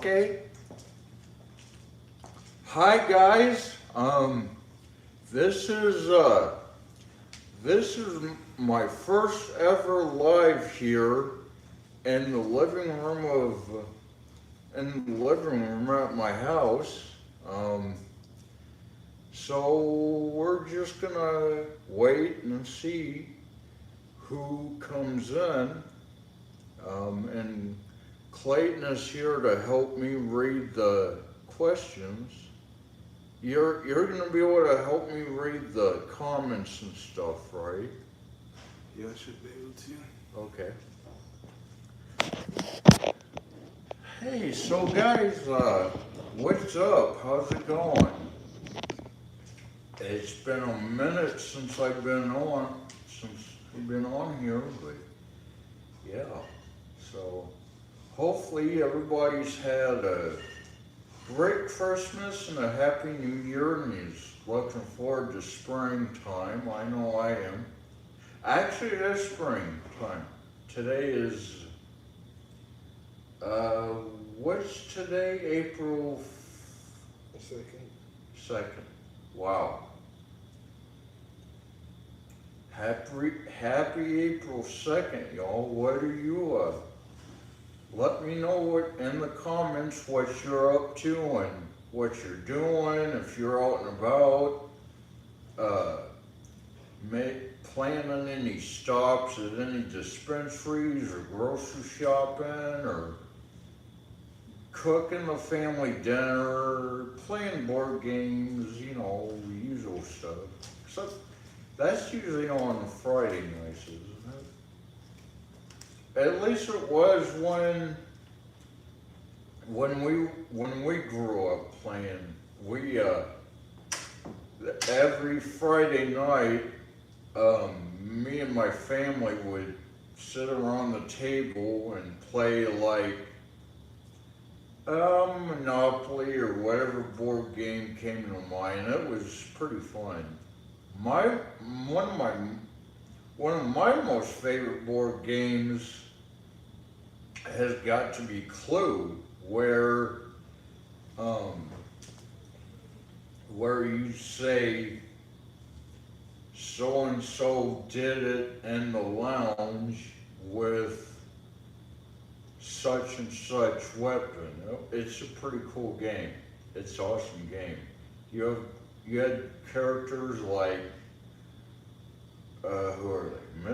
Okay. Hi guys. This is uh this is my first ever live here in the living room at my house. Um so we're just gonna wait and see who comes in. And Clayton is here to help me read the questions. You're gonna be able to help me read the comments and stuff, right? Yeah, I should be able to. Okay. Hey, so guys, what's up? How's it going? It's been a minute since I've been on here, but yeah. So hopefully everybody's had a great Christmas and a happy New Year and is looking forward to springtime. I know I am. Actually, it is springtime. Today is, uh, what's today? April Second. 2nd. Wow. Happy April 2nd, y'all. What are you, let me know what in the comments what you're up to and what you're doing, if you're out and about, uh, planning any stops at any dispensaries or grocery shopping or cooking the family dinner, playing board games, the usual stuff. So that's usually on Friday nights, isn't it? At least it was when we grew up playing. We every Friday night, me and my family would sit around the table and play like Monopoly or whatever board game came to mind. It was pretty fun. My one of my One of my most favorite board games has got to be Clue, um, where you say so and so did it in the lounge with such and such weapon. It's a pretty cool game. It's an awesome game. You had characters like who are they?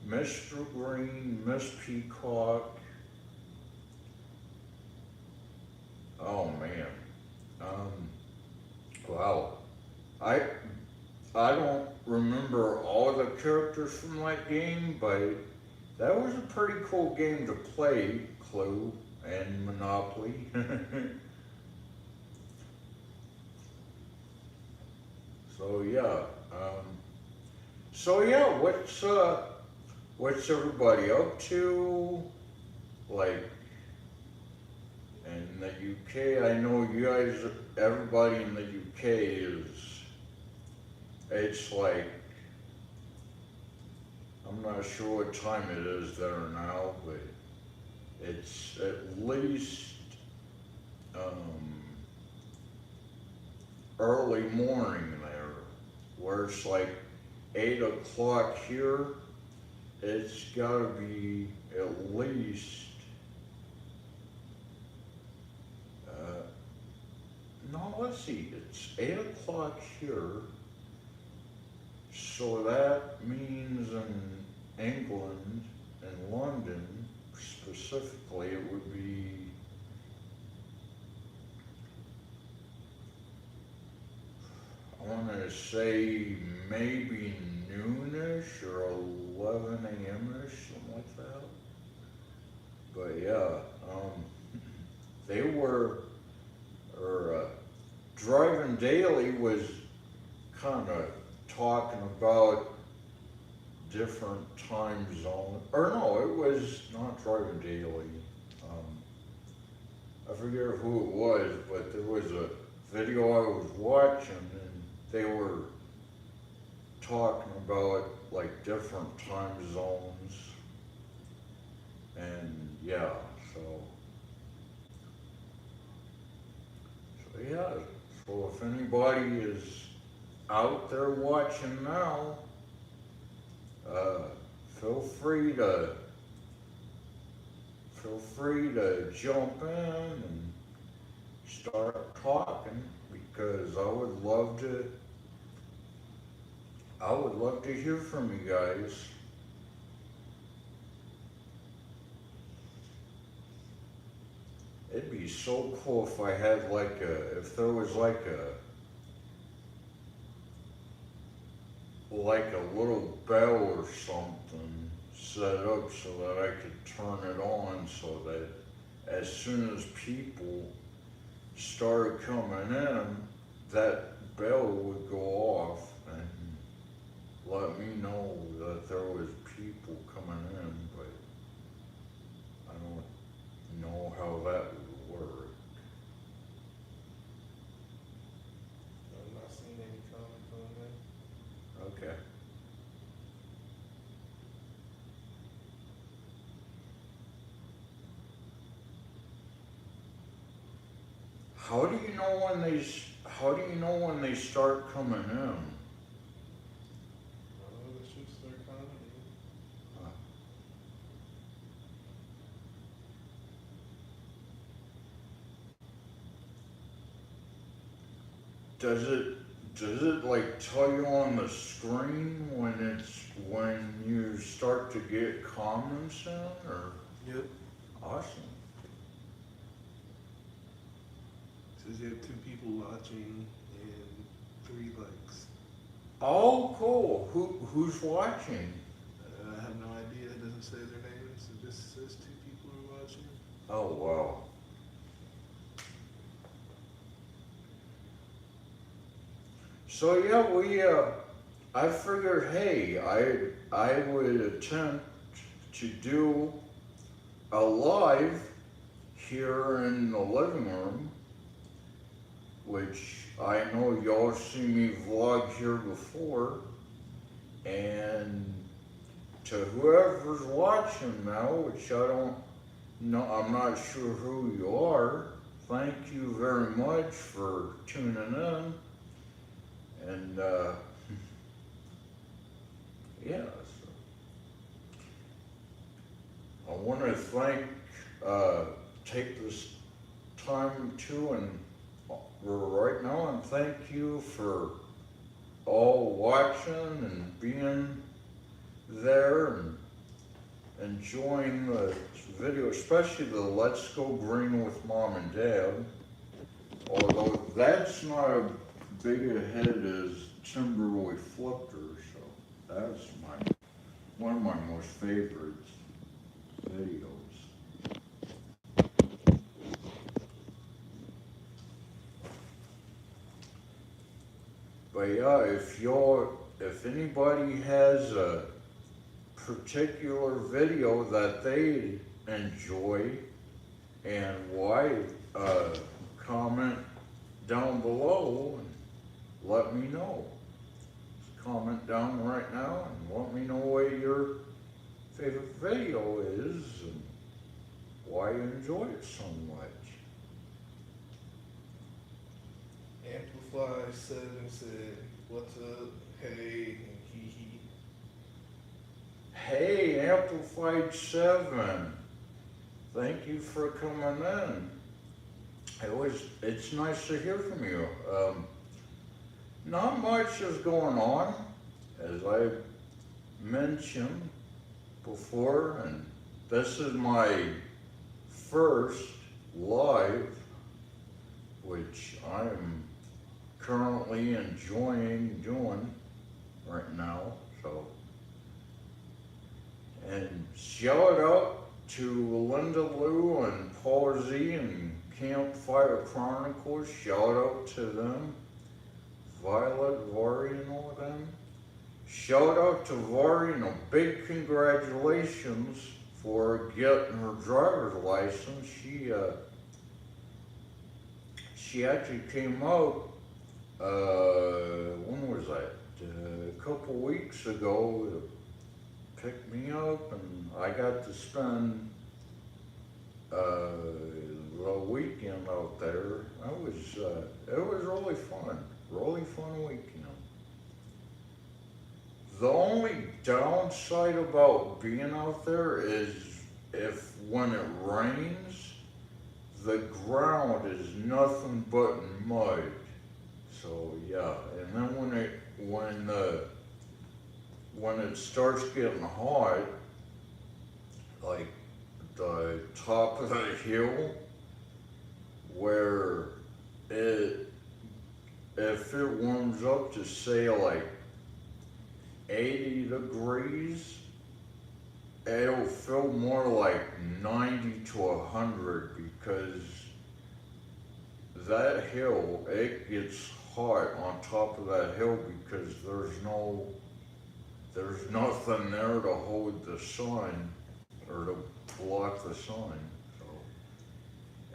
Mr. Green, Miss Peacock. Oh man. Um, wow. I I don't remember all the characters from that game, but that was a pretty cool game to play, Clue and Monopoly. So yeah. What's everybody up to? Like in the UK, I know you guys, everybody in the UK it's like, I'm not sure what time it is there now, but it's at least early morning there, where it's like 8 o'clock here. It's gotta be at least, no, let's see, it's 8 o'clock here, so that means in England, in London specifically, it would be, I wanna say maybe noonish or 11 a.m.-ish, something like that. But yeah, they were, or Driving Daily was kind of talking about different time zones, or no, it was not Driving Daily. I forget who it was, but there was a video I was watching and they were talking about like different time zones. And yeah, so yeah, so if anybody is out there watching now, uh, feel free to jump in and start talking because I would love to hear from you guys. It'd be so cool if I had if there was like a little bell or something set up so that I could turn it on so that as soon as people started coming in, that bell would go off and let me know that there was people coming in, but I don't know how that would work. I'm not seeing any comments on that. Okay. How do you know when they start coming in? Oh, let's just start commenting. Uh, does it like tell you on the screen when you start to get comments in or? Yep. Awesome. Says you have 2 people watching and 3 likes. Oh, cool. Who's watching? I have no idea. It doesn't say their names. It just says 2 people are watching. Oh, wow. So yeah, I figured, hey, I would attempt to do a live here in the living room, which I know y'all see me vlog here before, and to whoever's watching now, which I don't know, I'm not sure who you are, thank you very much for tuning in, and yeah, so I want to take this time too and right now and thank you for all watching and being there and enjoying the video, especially the Let's Go Green with Mom and Dad. Although that's not as big a hit as Timberwolf Flipper, so that's one of my most favorite videos. But yeah, if anybody has a particular video that they enjoy and why, comment down below and let me know. Just comment down right now and let me know what your favorite video is and why you enjoy it so much. Amplify 7 said, "What's up? Hey, and hee hee." Hey, Amplified 7, thank you for coming in. It's nice to hear from you. Not much is going on, as I mentioned before, and this is my first live, which I'm currently enjoying doing right now, so. And shout out to Linda Lou and Paul Z and Campfire Chronicles, shout out to them. Violet, Vari and all them. Shout out to Vari and a big congratulations for getting her driver's license. She actually came out, when was that? A couple weeks ago to pick me up, and I got to spend the weekend out there. It was really fun weekend. The only downside about being out there is if when it rains, the ground is nothing but mud. So yeah, and then when it starts getting hot, like the top of the hill, where it if it warms up to say like 80 degrees, it'll feel more like 90 to 100 because that hill, it gets hot on top of that hill because there's nothing there to hold the sun or to block the sun. So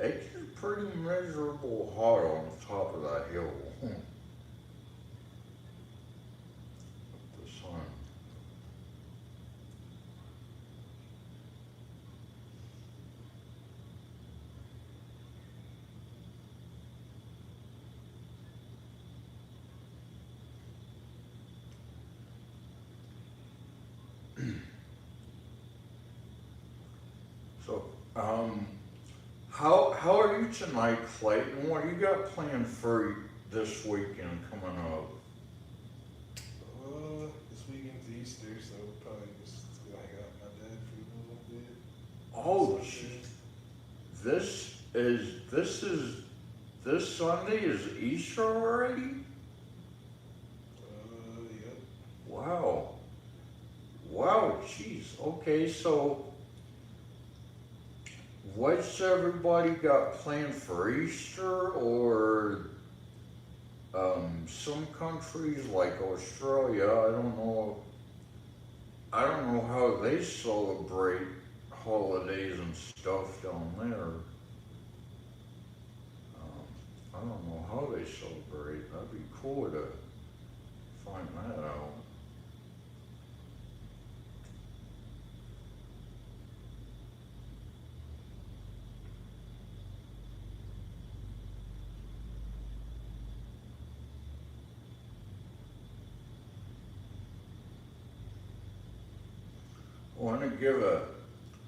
it gets pretty miserable hot on top of that hill. The sun. So, how are you tonight, Clayton? What do you got planned for this weekend coming up? This weekend's Easter, so probably just gonna hang out with my dad for a little bit. Oh, Sunday. this Sunday is Easter already? Yep. Wow. Wow, jeez. Okay, so what's everybody got planned for Easter or some countries like Australia, I don't know how they celebrate holidays and stuff down there. I don't know how they celebrate. That'd be cool to find that out.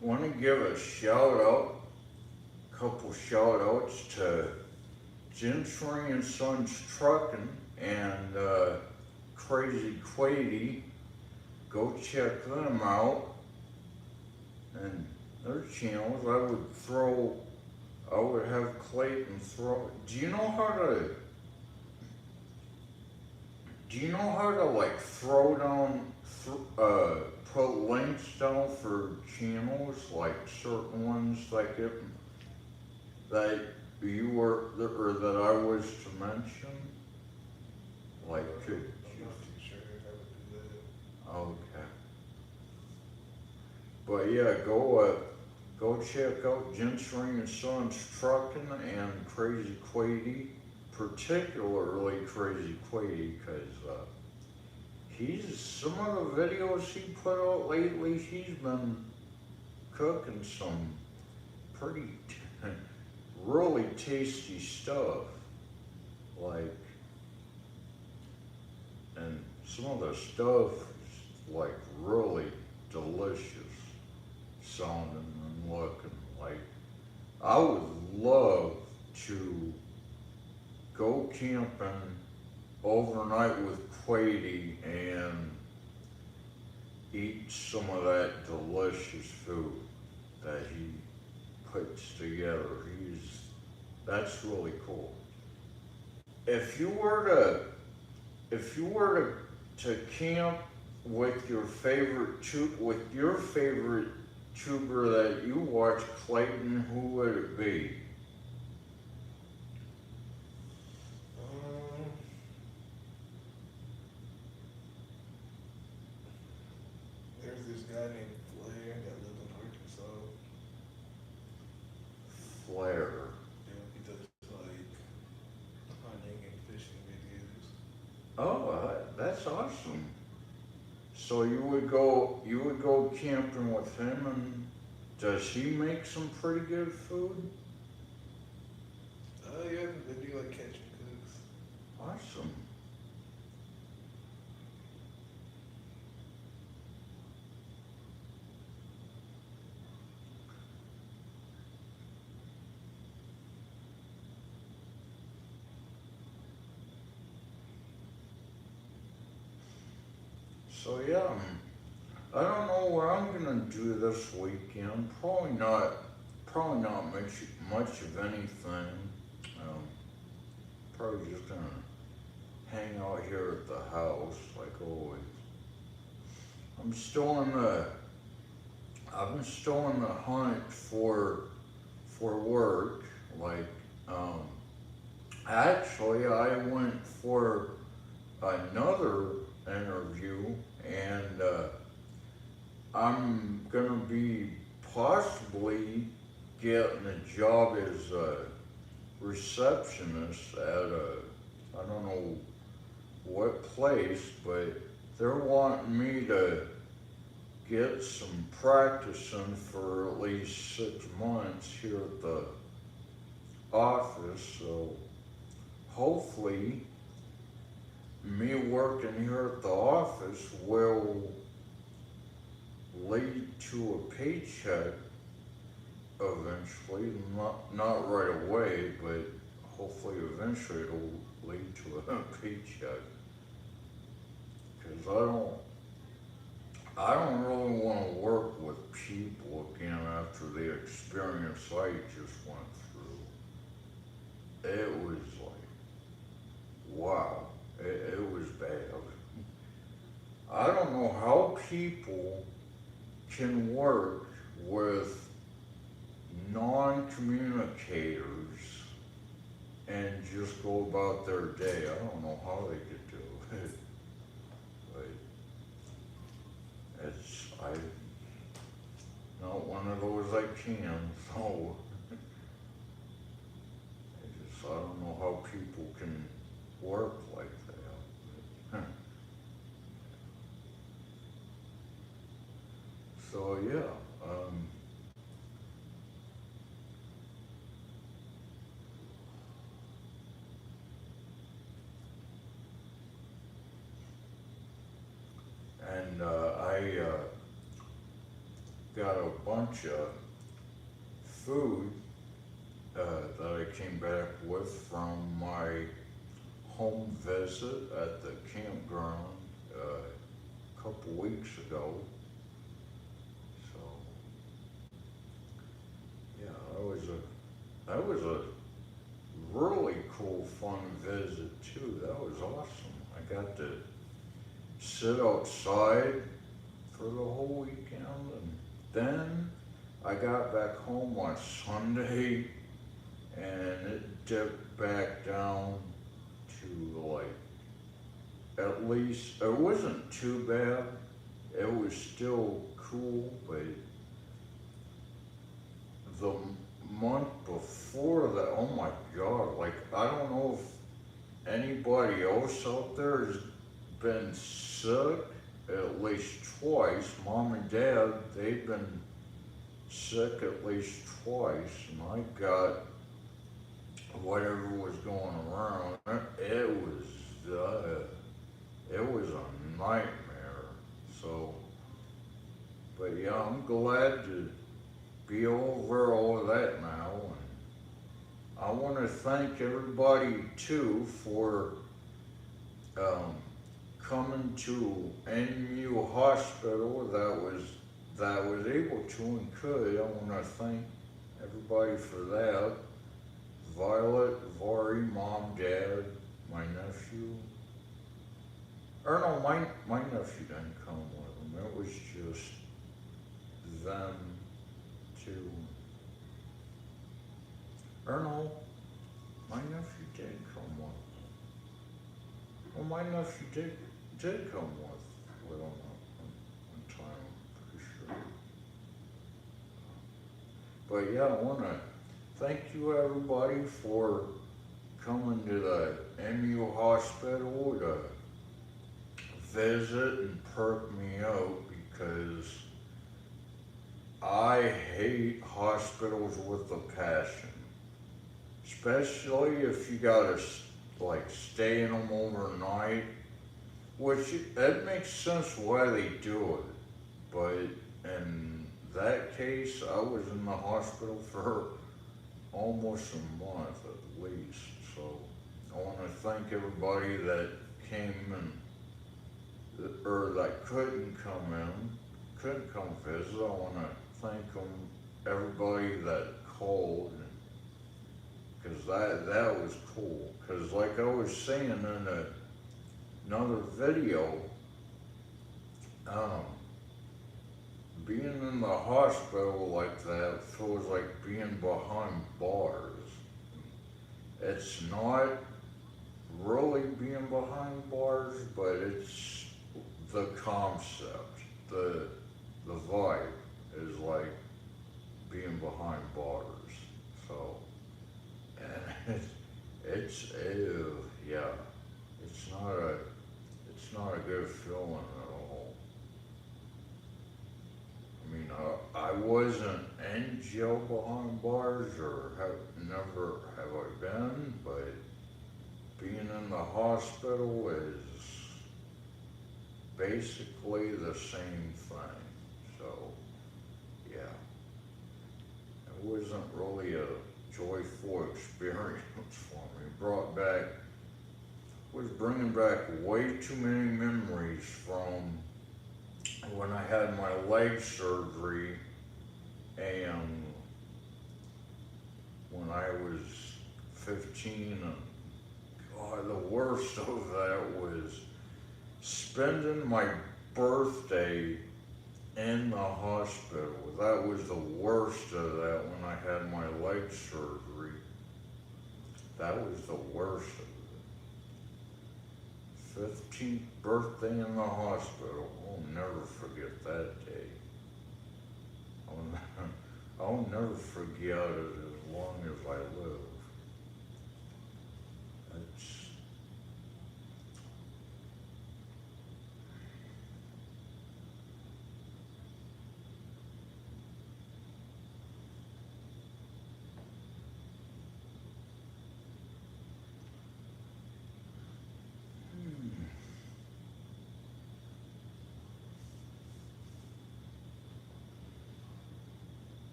Want to give a shout out, couple shout outs to Gentry and Sons Trucking and Crazy Quady. Go check them out and their channels. I would have Clayton throw. Do you know how to like throw down, put links down for channels, like certain ones that you were, or that I was to mention? Like, could I'm you? not too sure how to do that. Okay. But yeah, go check out Gentry and Sons Trucking and Crazy Quady, particularly Crazy Quady, because some of the videos he put out lately, he's been cooking some pretty, really tasty stuff. Like, and some of the stuff is like really delicious sounding and looking. Like, I would love to go camping overnight with Quady and eat some of that delicious food that he puts together. That's really cool. If you were to camp with your favorite tuber that you watch, Clayton, who would it be? There's this guy named Flair that lives in Arkansas. Flair. Yeah, he does like hunting and fishing videos. Oh, that's awesome. So you would go camping with him Does he make some pretty good food? Yeah, they do like catching cooks. Awesome. So yeah, I don't know what I'm gonna do this weekend. Probably not much of anything. Um, Probably just gonna hang out here at the house like always. I'm still in the I've been still in the hunt for work. Like um, actually, I went for another interview, and I'm gonna be possibly getting a job as a receptionist at I don't know what place, but they're wanting me to get some practice in for at least 6 months here at the office. So hopefully, me working here at the office will lead to a paycheck eventually. Not right away, but hopefully eventually it'll lead to a paycheck. Because I don't really want to work with people again after the experience I just went through. It was like, wow, it was bad. I don't know how people can work with non-communicators and just go about their day. I don't know how they could do it. But I'm not one of those I can, so I don't know how people can work like that. So yeah, and I got a bunch of food that I came back with from my home visit at the campground a couple weeks ago. So yeah, that was a really cool, fun visit too. That was awesome. I got to sit outside for the whole weekend, and then I got back home on Sunday, and it dipped back down to like at least it wasn't too bad. It was still cool, but the month before that, oh my God, like I don't know if anybody else out there has been sick at least twice. Mom and Dad, they've been sick at least twice, and I got whatever was going around. It was a nightmare. So, but yeah, I'm glad to be over all of that now, and I want to thank everybody too for um, coming to NU Hospital that was able to and could. I want to thank everybody for that. Violet, Vari, Mom, Dad, my nephew. Or no, my nephew didn't come with them. It was just them two. Or no, my nephew did come with them. Well, my nephew did come with them one time, I'm pretty sure. But yeah, I want to thank you everybody for coming to the MU hospital to visit and perk me out, because I hate hospitals with a passion, especially if you gotta like stay in them overnight, which that makes sense why they do it. But in that case, I was in the hospital for almost a month at least. So I want to thank everybody that came and or that couldn't come visit. I want to thank everybody that called, because that was cool. Because like I was saying in another video, um, being in the hospital like that feels like being behind bars. It's not really being behind bars, but it's the concept, the vibe is like being behind bars. So, and yeah, it's not a good feeling at all. I mean, I wasn't in jail behind bars, or never have I been, but being in the hospital is basically the same thing. So, yeah, it wasn't really a joyful experience for me. Was bringing back way too many memories from when I had my leg surgery and when I was 15, and God, the worst of that was spending my birthday in the hospital. That was the worst of that when I had my leg surgery. That was the worst of it. 15th birthday in the hospital. I'll never forget that day. I'll never forget it as long as I live. It's,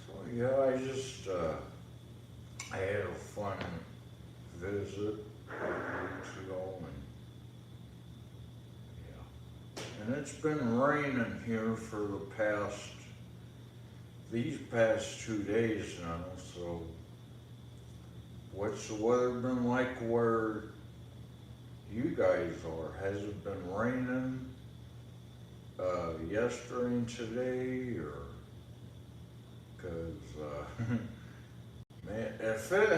so yeah, I had a fun visit a few weeks ago, and yeah. And it's been raining here for these past 2 days now, so what's the weather been like where you guys are? Has it been raining yesterday and today, or? Because man, if it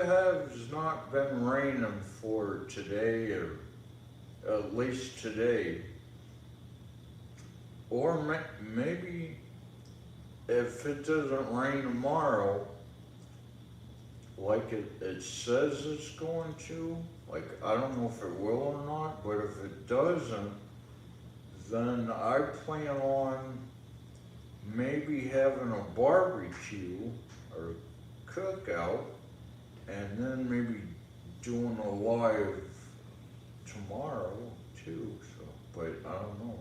has not been raining for today, or at least today, or maybe if it doesn't rain tomorrow, like it says it's going to, like I don't know if it will or not, but if it doesn't, then I plan on maybe having a barbecue or cookout, and then maybe doing a live tomorrow too. So, but I don't know.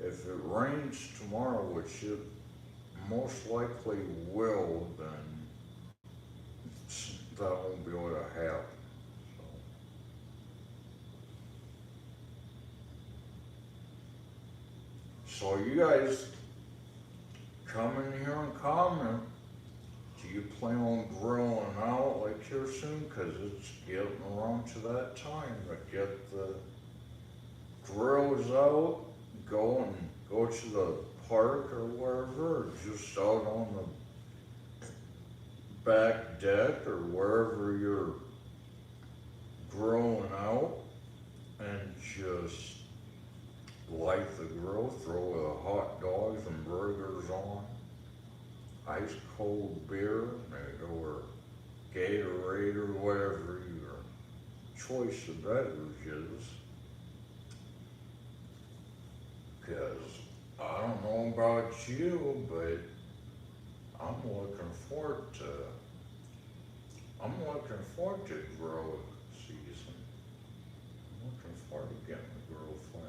If it rains tomorrow, which it most likely will, then that won't be able to happen. So you guys come in here and comment. Do you plan on grilling out like here soon? Because it's getting around to that time to get the grills out, go to the park or wherever, or just out on the back deck or wherever you're grilling out, and just light the grill, throw the hot dogs and burgers on, ice cold beer, or Gatorade or whatever you're choice of beverages. Cause I don't know about you, but I'm looking forward to grill season. I'm looking forward to getting the grill fired up.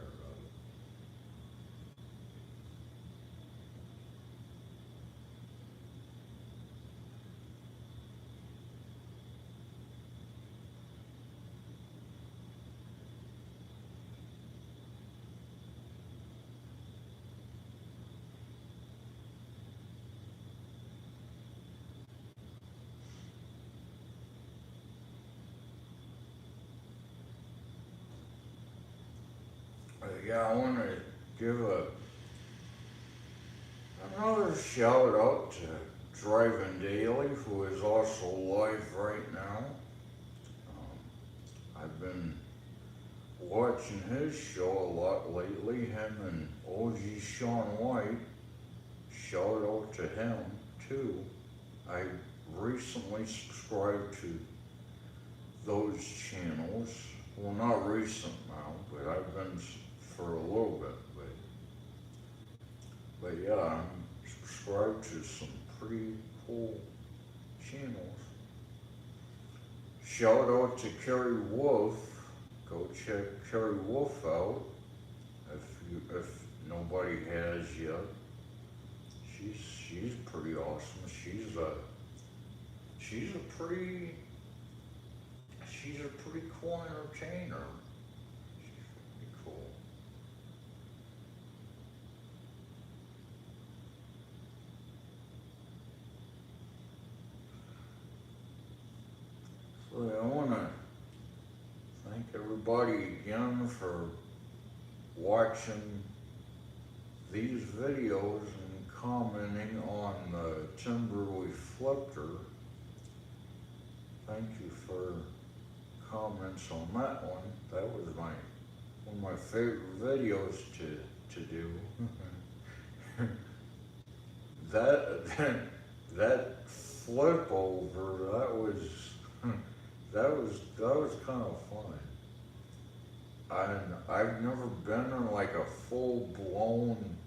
Yeah, I want to give another shout out to Driving Daily, who is also live right now. I've been watching his show a lot lately, him and OG Sean White. Shout out to him too. I recently subscribed to those channels. Well, not recent now, but I've been for a little bit. But yeah, I'm subscribed to some pretty cool channels. Shout out to Carrie Wolf. Go check Carrie Wolf out if nobody has yet. She's pretty awesome. She's a pretty cool entertainer. She's pretty cool. So I want to thank everybody again for watching these videos and commenting on the timber we flipped her. Thank you for comments on that one. That was one of my favorite videos to do. that flip over, that was kind of fun. I've never been in like a full blown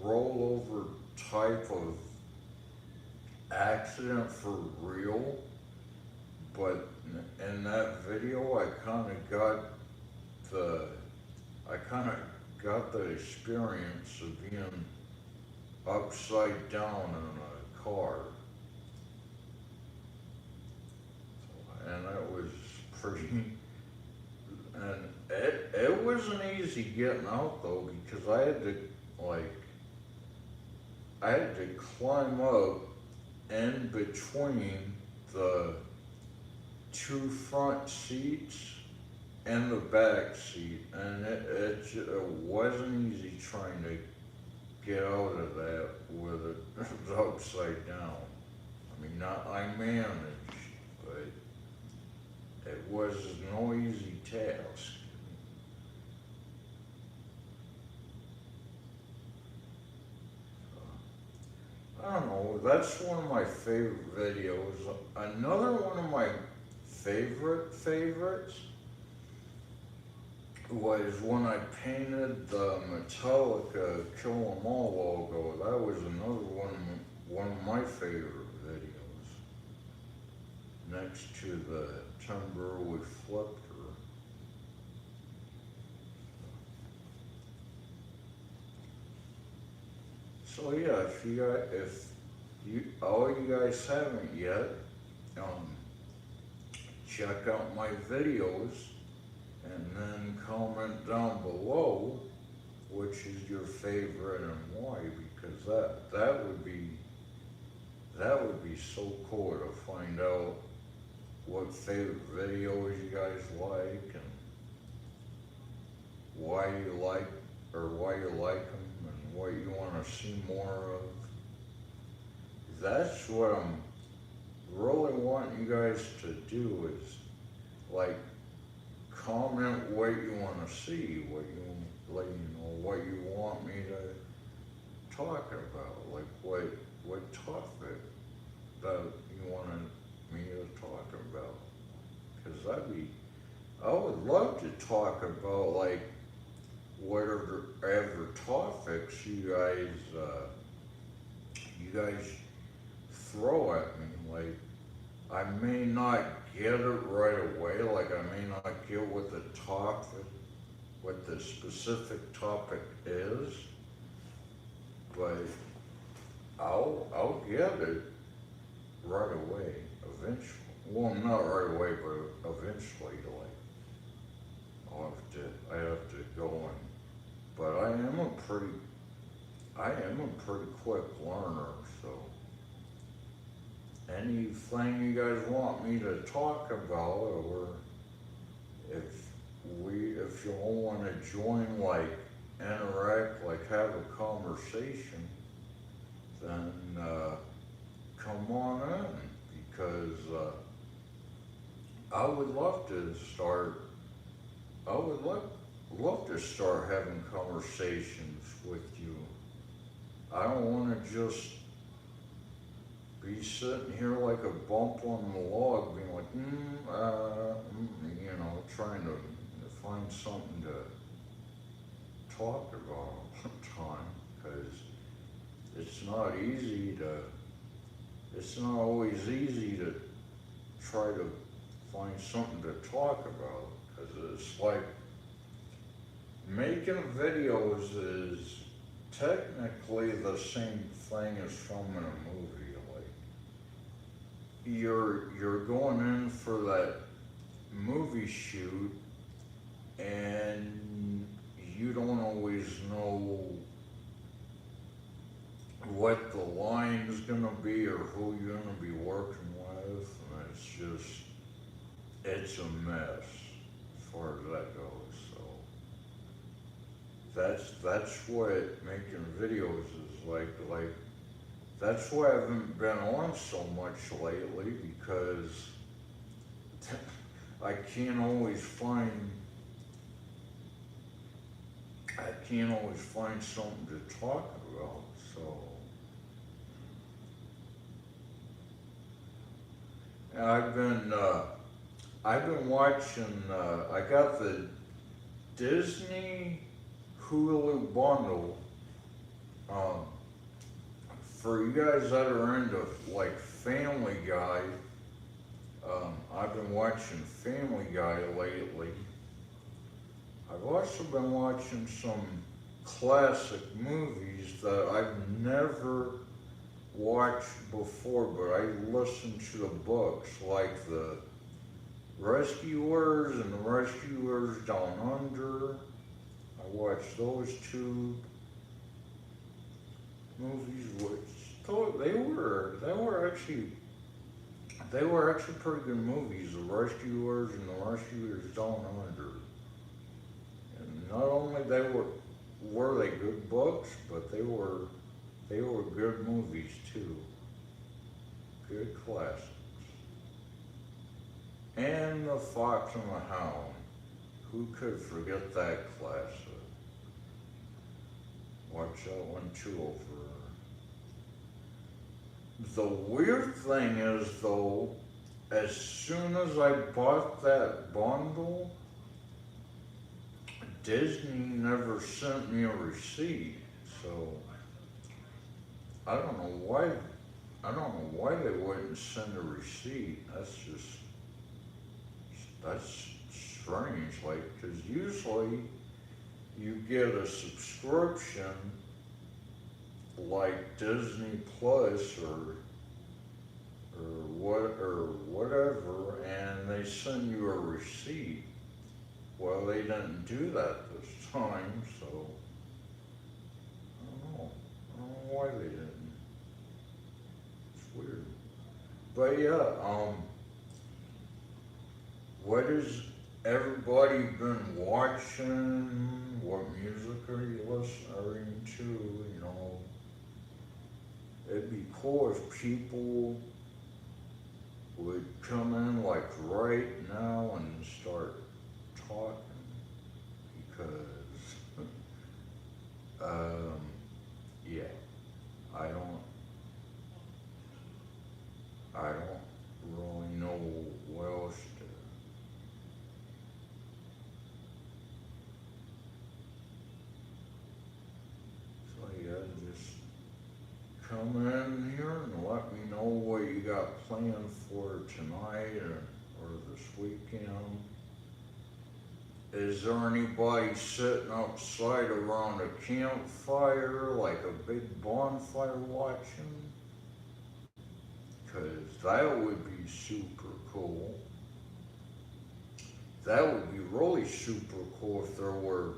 rollover type of accident for real, but in that video I kind of got the experience of being upside down in a car, and it was pretty, and it wasn't easy getting out though, because I had to climb up in between the two front seats and the back seat, and it wasn't easy trying to get out of that with it upside down. I mean, I managed, but it was no easy task. I don't know, that's one of my favorite videos. Another one of my favorites was when I painted the Metallica Kill 'Em All logo. That was another one of my favorite videos. Next to the timber we flipped her. So yeah, if all you guys haven't yet, check out my videos and then comment down below which is your favorite and why, because that would be so cool to find out what favorite videos you guys like and why you like them and what you want to see more of. That's what I'm really wanting you guys to do, is like comment what you want to see, what you want me to talk about, like what topic that you want me to talk about, because talk about like whatever topics you guys throw at me. Like I may not get it right away. Like I may not get what the specific topic is, but I'll get it right away eventually. Well, not right away, but eventually. Like I have to go in. But I am a pretty quick learner. So anything you guys want me to talk about, or if you all want to join, like interact, like have a conversation, then come on in, because I would love to start. I would love to start having conversations with you. I don't want to just be sitting here like a bump on the log, being like, trying to find something to talk about all the time, because it's not always easy to try to find something to talk about, because it's like making videos is technically the same thing as filming a movie. Like you're going in for that movie shoot, and you don't always know what the line's gonna be or who you're gonna be working with, and it's a mess as far as that goes. So that's what making videos is like. That's why I haven't been on so much lately, because I can't always find something to talk about. So and I've been watching. I got the Disney Hulu bundle. For you guys that are into like Family Guy, I've been watching Family Guy lately. I've also been watching some classic movies that I've never watched before, but I listened to the books, like the Rescuers and the Rescuers Down Under. I watched those two movies, which they were actually pretty good movies. The Rescuers and the Rescuers Down Under. And not only were they good books, but they were good movies too. Good classics. And The Fox and the Hound. Who could forget that classic? Watch that one too over. The weird thing is though, as soon as I bought that bundle, Disney never sent me a receipt. So I don't know why they wouldn't send a receipt. That's strange. Like, because usually you get a subscription like Disney Plus or whatever, and they send you a receipt. Well, they didn't do that this time, so I don't know why they didn't. It's weird. But yeah, what has everybody been watching? What music are you listening to? You know, it'd be cool if people would come in like right now and start talking, because yeah, I don't really know what else come in here and let me know what you got planned for tonight or this weekend. Is there anybody sitting outside around a campfire, like a big bonfire watching? 'Cause that would be super cool. That would be really super cool if there were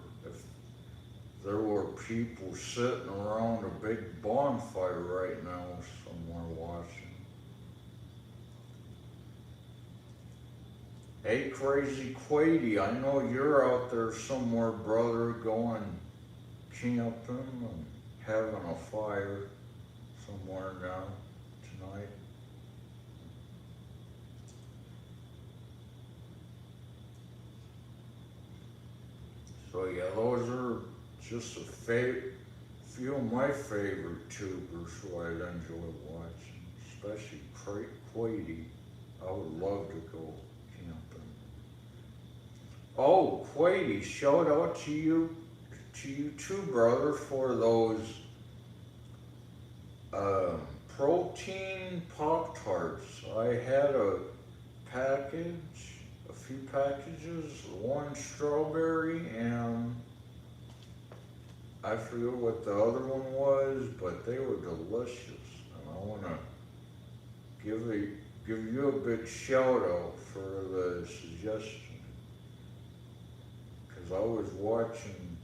people sitting around a big bonfire right now somewhere watching. Hey, Crazy Quady, I know you're out there somewhere, brother, going camping and having a fire somewhere now tonight. So yeah, those are just few of my favorite tubers who I'd enjoy watching, especially Quady. I would love to go camping. Oh, Quady, shout out to you too, brother, for those protein Pop-Tarts. I had a few packages, one strawberry and I forget what the other one was, but they were delicious. And I want to give you a big shout out for the suggestion. Because I was watching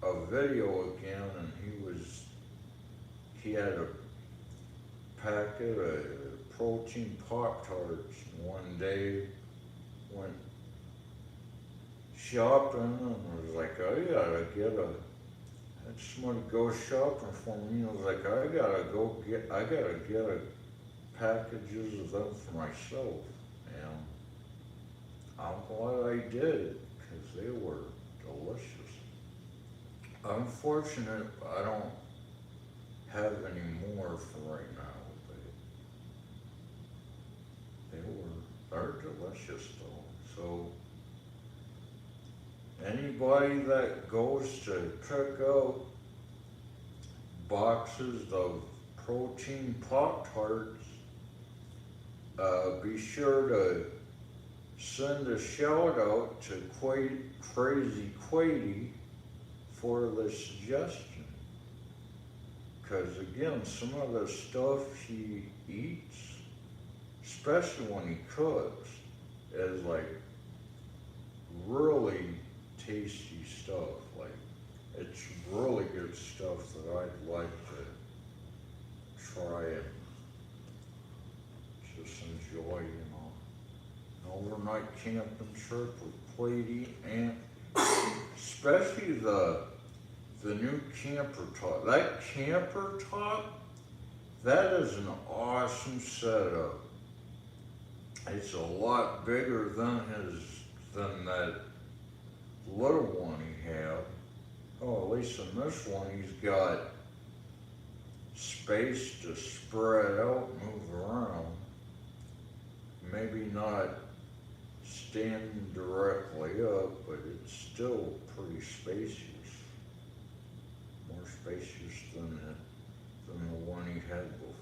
a video again, and he had a packet of protein Pop-Tarts. One day went shopping and was like, had somebody go shopping for me. I was like, I gotta get packages of them for myself. And I'm glad I did, because they were delicious. Unfortunate, I don't have any more for right now, but they're delicious though. So anybody that goes to pick out boxes of protein Pop-Tarts, be sure to send a shout out to Crazy Quady for the suggestion. Because again, some of the stuff he eats, especially when he cooks, is like really tasty stuff. Like, it's really good stuff that I'd like to try and just enjoy, an overnight camping trip with Quady, and especially the new camper top. That camper top, that is an awesome setup. It's a lot bigger than that little one he had. Oh, at least in this one he's got space to spread out, move around. Maybe not stand directly up, but it's still pretty spacious. More spacious than the one he had before.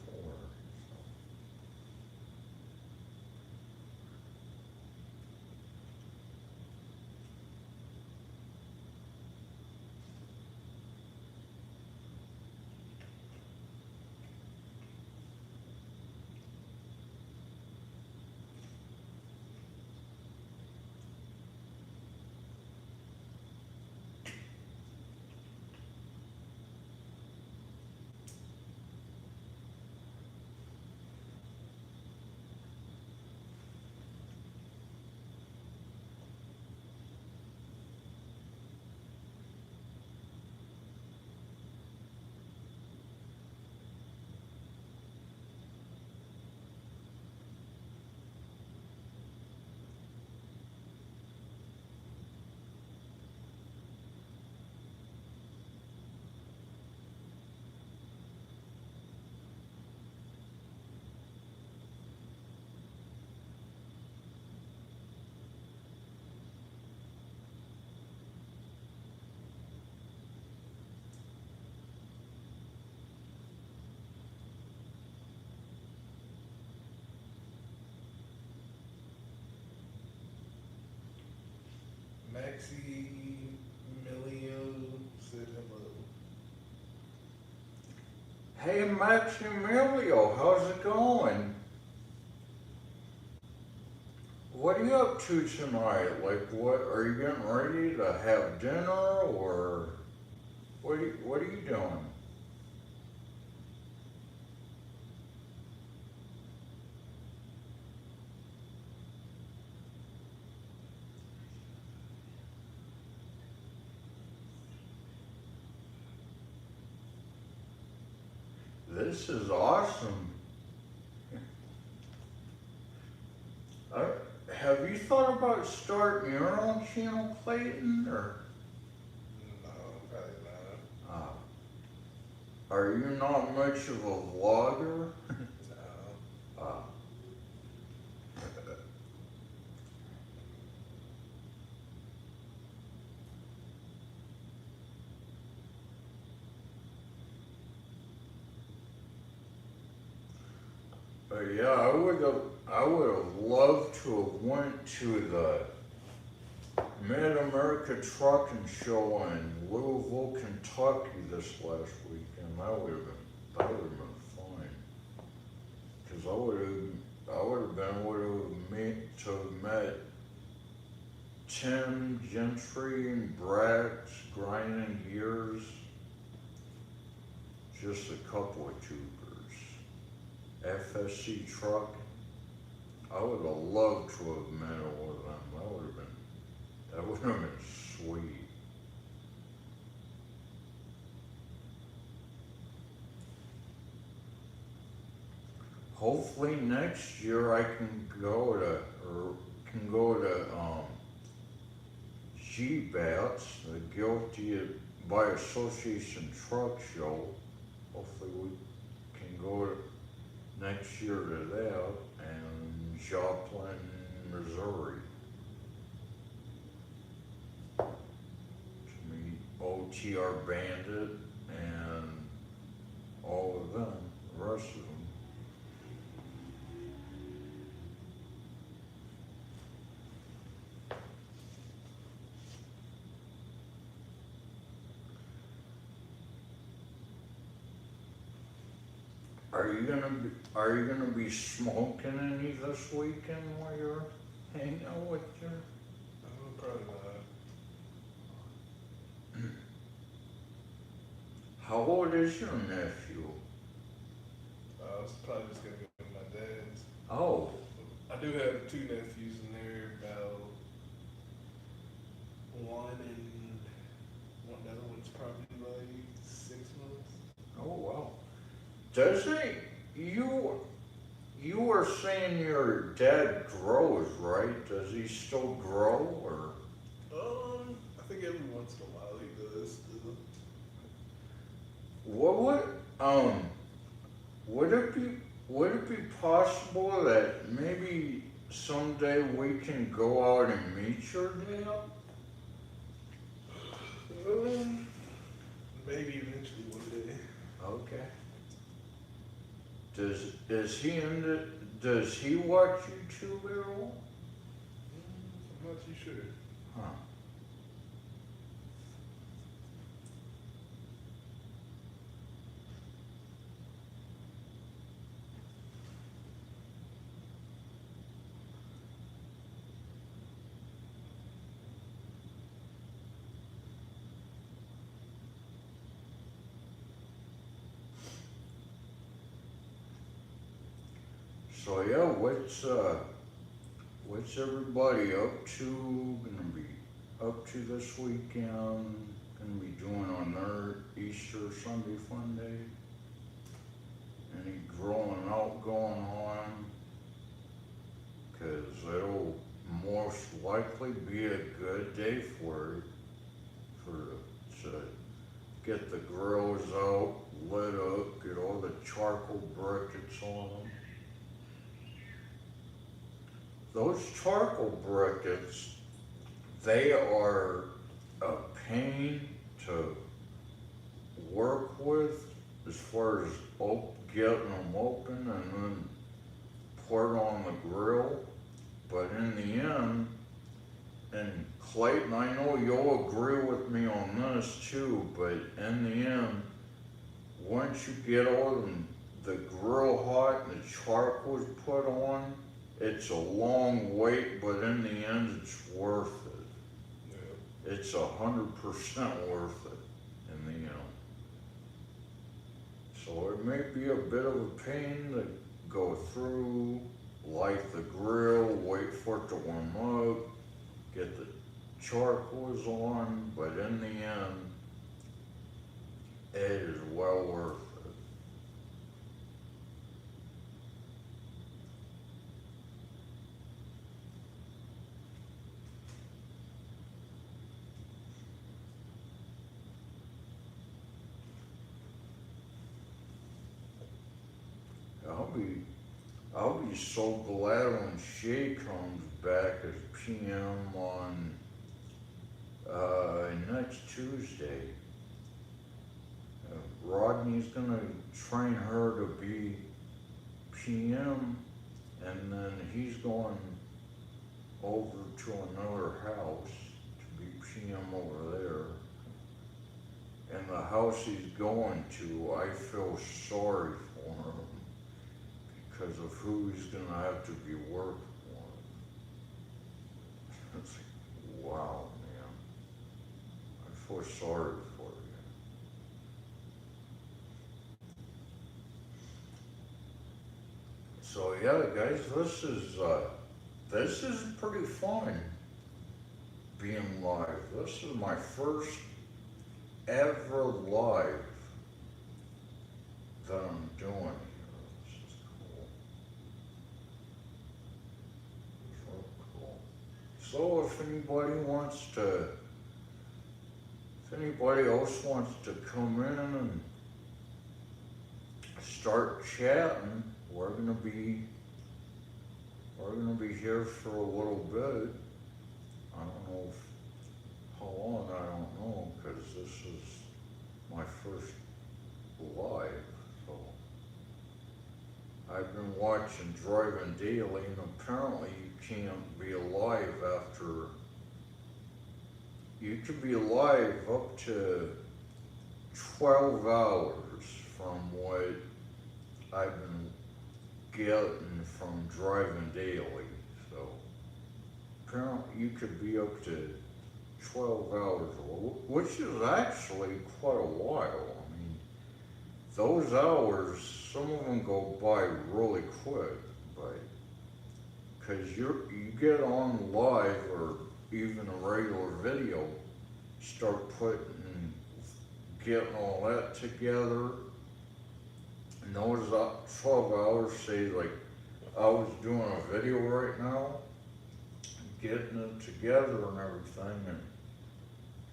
Maximilian said hello. Hey Maximilio, how's it going? What are you up to tonight? Like, what are you getting ready to have dinner, or what are you doing? This is awesome. Uh, have you thought about starting your own channel, Clayton, or No, probably not. are you not much of a vlogger? No. Uh, but yeah, I would have loved to have went to the Mid America Trucking Show in Louisville, Kentucky this last weekend. That would have been fun. Cause I would have been able to have met Tim Gentry and Brax grinding gears. Just a couple of tubers. FSC Truck. I would have loved to have met all of them. That would have been sweet. Hopefully next year I can go to GBATS, the Guilty by Association Truck Show. Hopefully we can go next year to that, and Joplin, Missouri. To meet OTR Bandit and all of them, the rest of them. Are you gonna be smoking any this weekend while you're hanging out with your? Oh, probably not. How old is your nephew? I was probably just gonna go with my dad's. Oh, I do have two nephews, and they're about one, the other one's probably like 6 months. oh wow. Does he? You were saying your dad grows, right? Does he still grow, or? I think every once in a while he does. What would it be possible that maybe someday we can go out and meet your dad? Maybe eventually one day. Okay. Does he watch YouTube at all? I'm not too sure. Huh. So yeah, what's everybody up to? Gonna be up to this weekend? Gonna be doing on their Easter Sunday fun day? Any growing out going on? Cause it'll most likely be a good day to get the grills out, lit up, get all the charcoal briquettes on them. Those charcoal briquettes, they are a pain to work with as far as getting them open and then pour it on the grill. But in the end, And Clayton, I know you'll agree with me on this too, but in the end, once you get all the grill hot and the charcoal's put on, it's a long wait, but in the end, it's worth it. Yeah. It's 100% worth it in the end. So it may be a bit of a pain to go through, light the grill, wait for it to warm up, get the charcoals on, but in the end, it is well worth it. I'll be, I'll be so glad when Shay comes back as PM on next Tuesday. Rodney's gonna train her to be PM, and then he's going over to another house to be PM over there. And the house he's going to, I feel sorry for him because of who he's gonna have to be working for. It's like, wow, man. I feel sorry for you. So yeah, guys, this is pretty fun being live. This is my first ever live that I'm doing here. This is cool. It's real cool. So if anybody else wants to come in and start chatting, we're gonna be here for a little bit. I don't know how long, I don't know, because this is my first live. So I've been watching Driving Daily, and apparently you can't be alive after. You can be alive up to 12 hours from what I've been getting from Driving Daily. So apparently you could be up to 12 hours, which is actually quite a while. I mean, those hours, some of them go by really quick, but because you get on live or even a regular video, start getting all that together, and those 12 hours, say like I was doing a video right now, getting it together and everything, and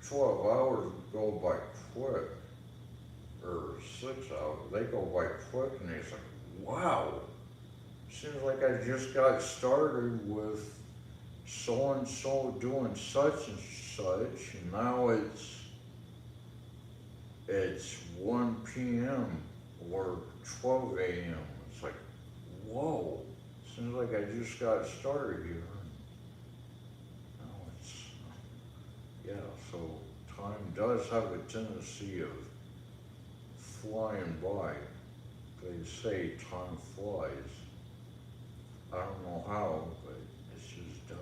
12 hours go by quick, or 6 hours, they go by quick, and it's like, wow, seems like I just got started with so-and-so doing such and such, and now it's 1 p.m. or 12 a.m. It's like, whoa, seems like I just got started here. Now yeah, so time does have a tendency of flying by. They say time flies. I don't know how, but it just does.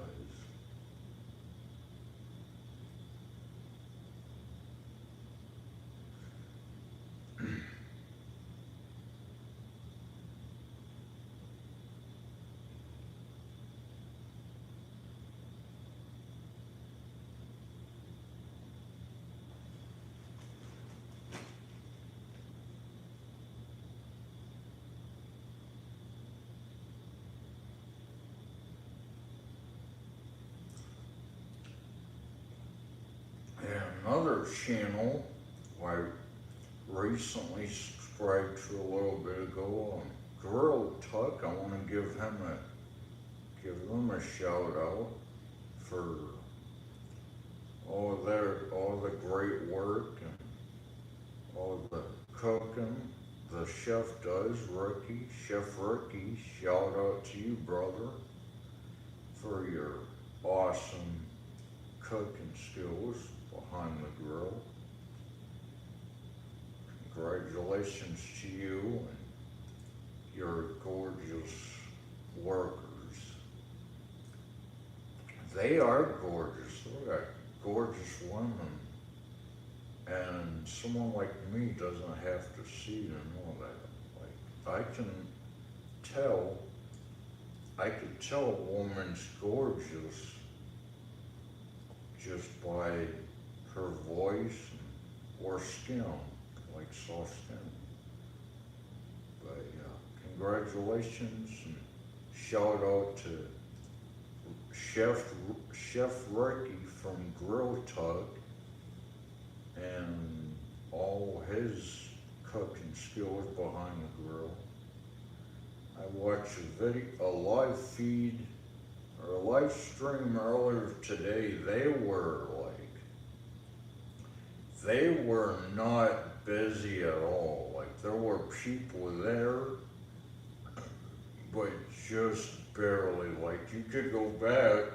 And another channel I recently subscribed to a little bit ago, Grill Tuck. I want to give them a shout out for all the great work and all the cooking the chef does. Chef Ricky, shout out to you, brother, for your awesome cooking skills behind the grill. Congratulations to you and your gorgeous workers. They are gorgeous. They're like gorgeous women. And someone like me doesn't have to see to know that. Like, I could tell a woman's gorgeous just by her voice or skin, like soft skin. But yeah, congratulations and shout out to Chef Ricky from Grill Tug and all his cooking skills behind the grill. I watched a live feed or a live stream earlier today. They were not busy at all. Like there were people there, but just barely. Like you could go back,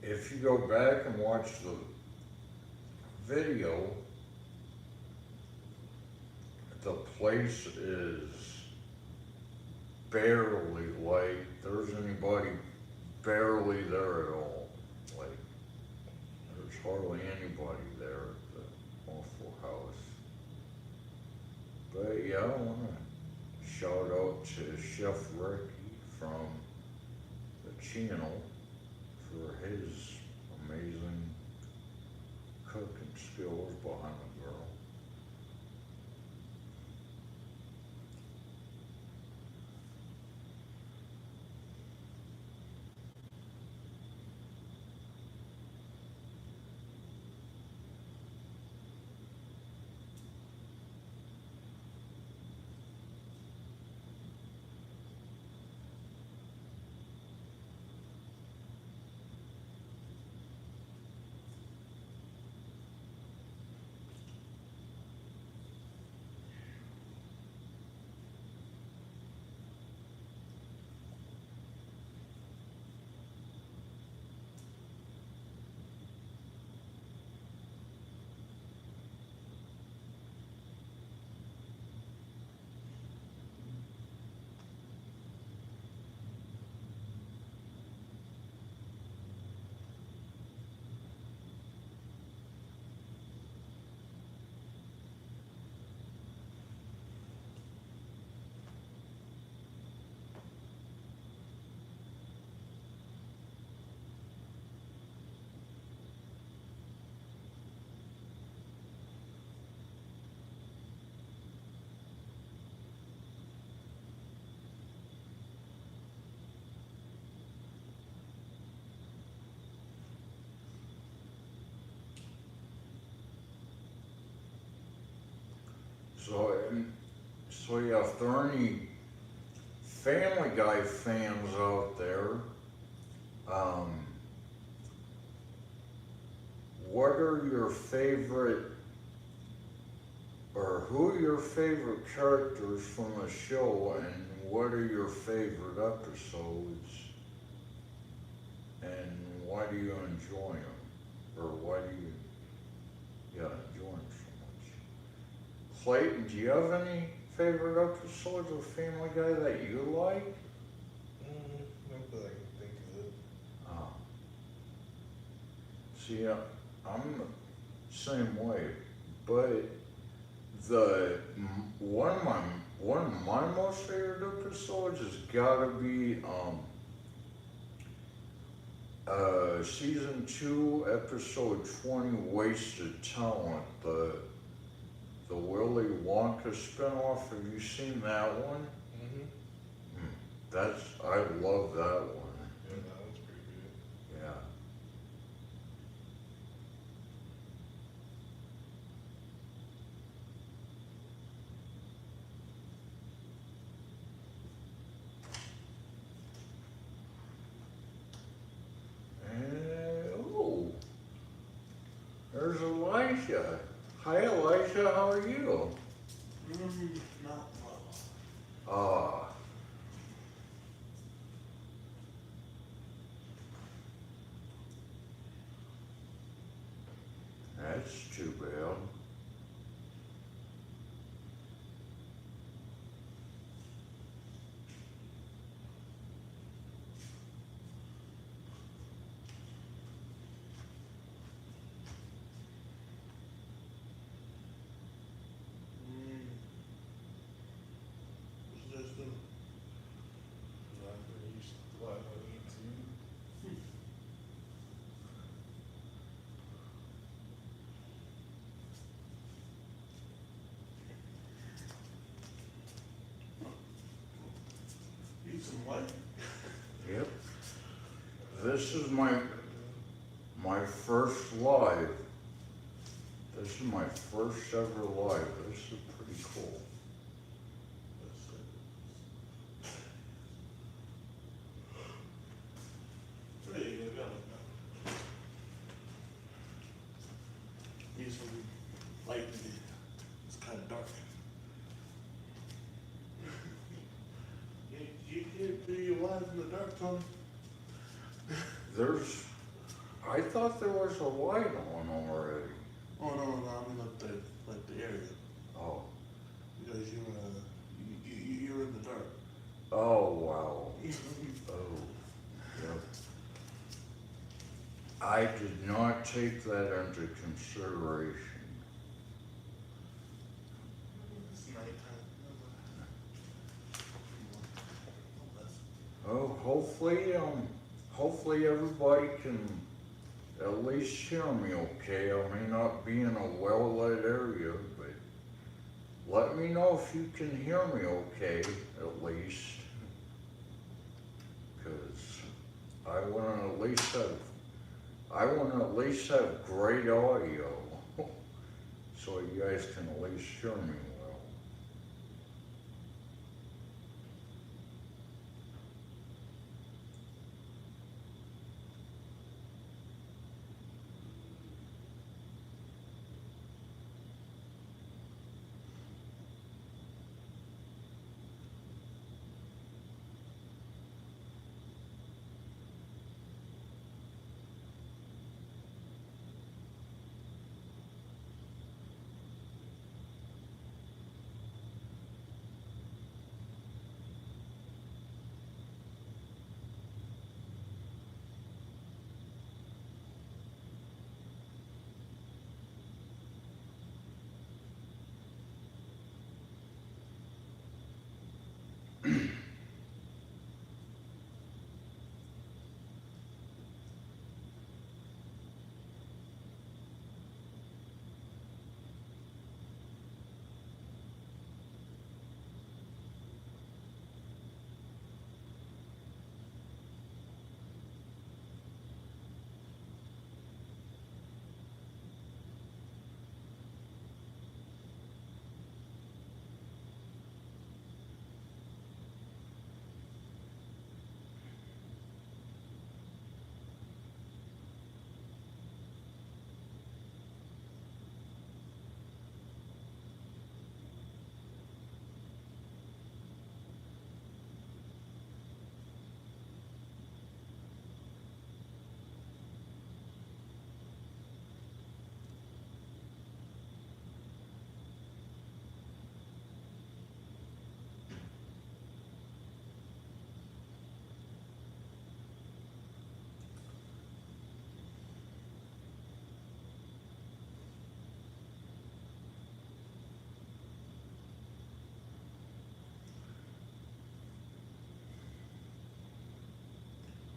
if you go back and watch the video, the place is barely, like there's anybody barely there at all. Like there's hardly anybody there at the Waffle House. But yeah, I want to shout out to Chef Ricky from the channel for his amazing cooking skills behind the grill. So yeah, if there are any Family Guy fans out there, what are your favorite, or who are your favorite characters from the show, and what are your favorite episodes, and why do you enjoy them, or why do you, enjoy them so much? Clayton, do you have any favorite episodes of Family Guy that you like? Not that I can think of it. Ah. See, I'm the same way, but one of my most favorite episodes has gotta be season 2, episode 20, Wasted Talent, the Willy Wonka spinoff. Have you seen that one? Mm-hmm. I love that one. Yeah, that one's pretty good. Yeah. There's Elijah. Hi, Elijah. How are you? Not well. Ah. that's too bad. What's this doing? Not very used to live on YouTube. Need some light? Yep. This is my first live. This is my first ever live. This is pretty cool. There you go. Need some light in here. It's kind of dark. You can't do your live in the dark, Tony. I thought there was a light on already. Oh no, no, I mean like the area Oh. because you're in the dark. Oh, wow. Oh, yep. I did not take that into consideration. It's nighttime. Oh, hopefully everybody can at least hear me okay. I may not be in a well-lit area, but let me know if you can hear me okay, at least. Because I want to at least have great audio, so you guys can at least hear me well.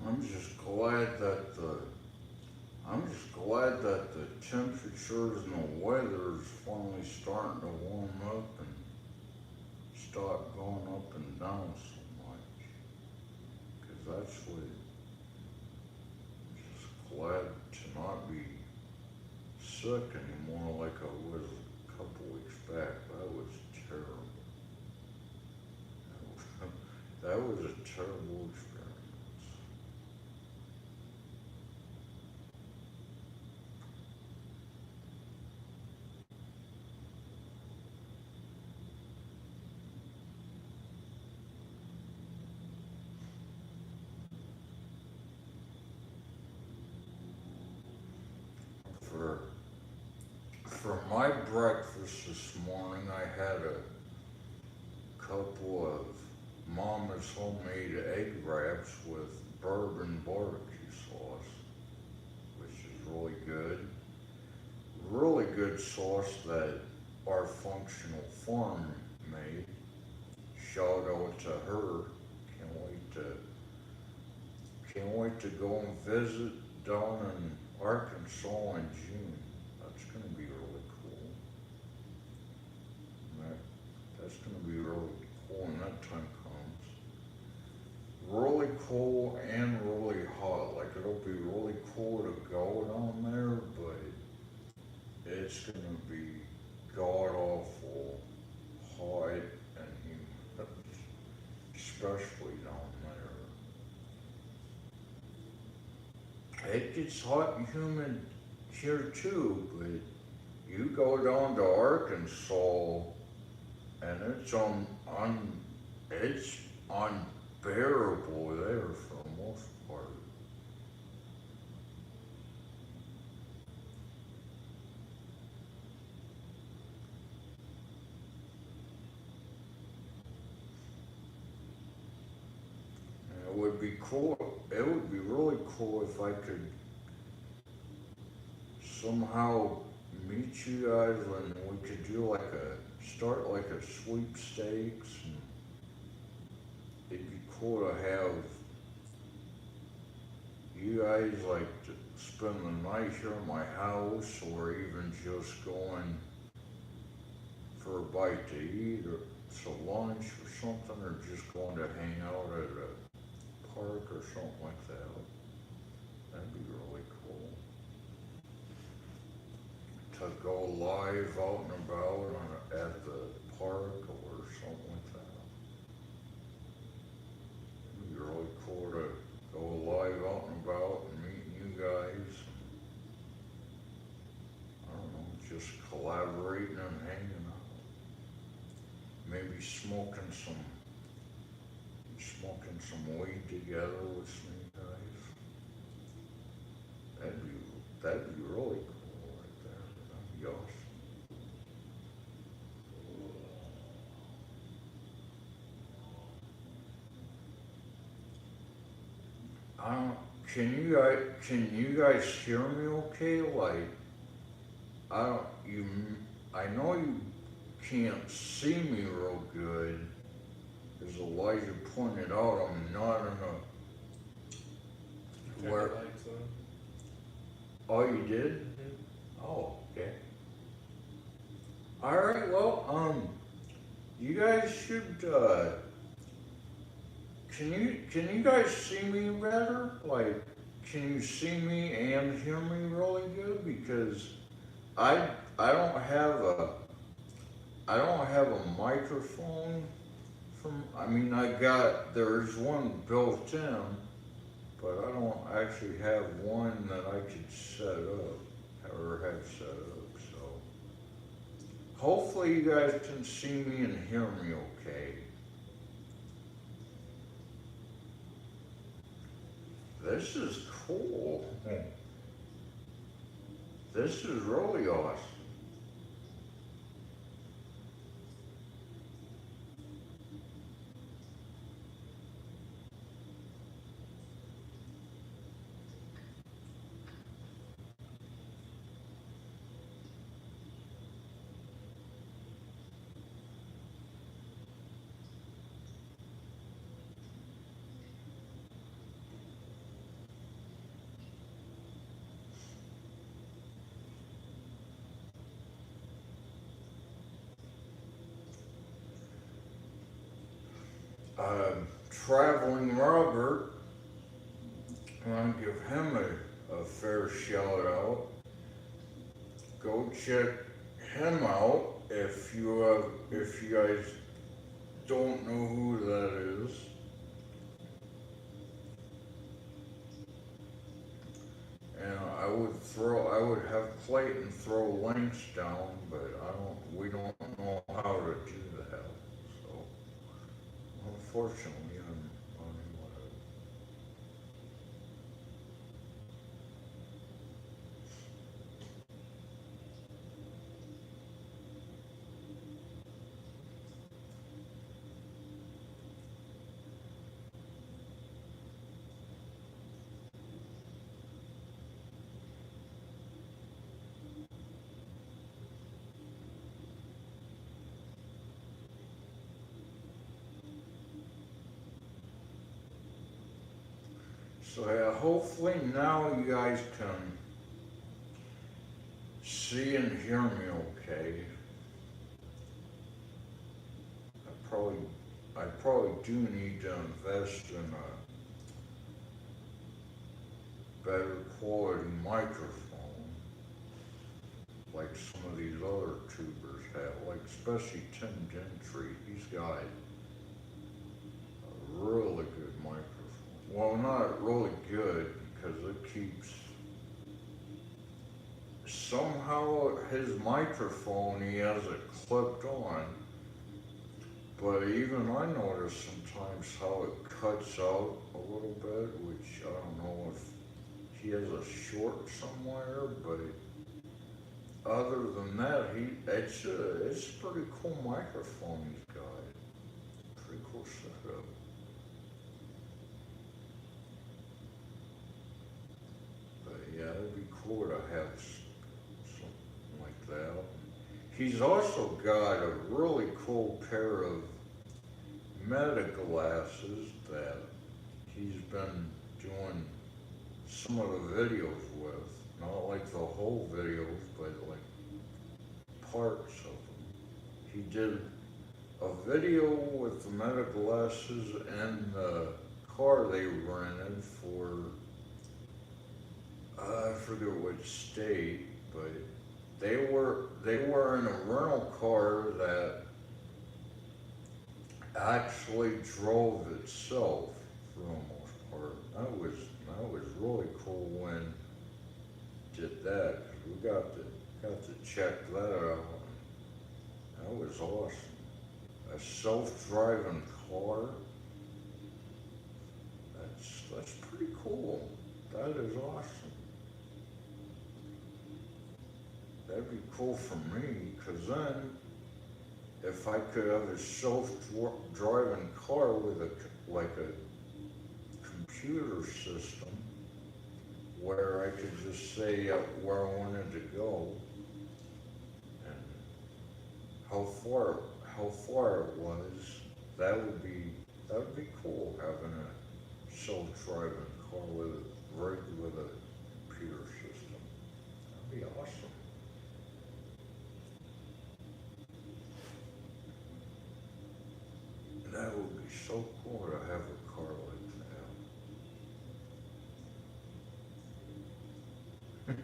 I'm just glad that the temperatures and the weather is finally starting to warm up and stop going up and down so much. 'Cause that's what, I'm just glad to not be sick anymore like I was a couple weeks back. That was terrible. That was a terrible experience. For breakfast this morning. I had a couple of Mama's homemade egg wraps with bourbon barbecue sauce, which is really good. Really good sauce that our functional farm made. Shout out to her. Can't wait to go and visit down in Arkansas in June. That's gonna be really cool. That's gonna be really cool when that time comes. Really cool and really hot. Like it'll be really cool to go down there, but it's gonna be god awful hot and humid, especially down there. It gets hot and humid here too, but you go down to Arkansas and it's unbearable there for the most part. And it would be cool. It would be really cool if I could somehow meet you guys and we could do start like a sweepstakes, and it'd be cool to have you guys like to spend the night here at my house, or even just going for a bite to eat or to lunch or something, or just going to hang out at a park or something like that. That'd be really cool. To go live out and about at the park or something like that. It'd be really cool to go live out and about and meet you guys. I don't know, just collaborating and hanging out. Maybe smoking some weed together with some guys. That'd be really cool right there. That'd be awesome. Can you guys hear me okay? Like, I know you can't see me real good. As Elijah pointed out, I'm not in Turn where, the lights on. oh, you did? Oh, okay. Alright, well, you guys should, can you guys see me better? Like, can you see me and hear me really good? Because I don't have a microphone there's one built in, but I don't actually have one that I could set up, or have set up, so. Hopefully you guys can see me and hear me okay. This is cool. This is really awesome. Traveling Robert, I want to give him a fair shout out. Go check him out if you guys don't know who that is. And I would have Clayton throw links down, but we don't know how to do that. So unfortunately, I'm unable. So yeah, hopefully now you guys can see and hear me okay. I probably do need to invest in a better quality microphone, like some of these other tubers have, like especially Tim Gentry. He's got a really good microphone. Well, not really good because it keeps, somehow his microphone, he has it clipped on, but even I notice sometimes how it cuts out a little bit, which I don't know if he has a short somewhere, but other than that, it's a pretty cool microphone he's got. Pretty cool setup. But yeah, it'd be cool to have something like that. He's also got a really cool pair of meta glasses that he's been doing some of the videos with. Not like the whole videos, but like parts of them. He did a video with the meta glasses and the car they rented for, I forget which state, but they were in a rental car that actually drove itself for the most part. That was really cool when did that. We got to check that out. That was awesome. A self-driving car. That's pretty cool. That is awesome. That'd be cool for me, because then if I could have a self-driving car with a computer system where I could just say where I wanted to go and how far it was, that would be cool, having a self-driving car with a computer system. That'd be awesome. That would be so cool to have a car like that.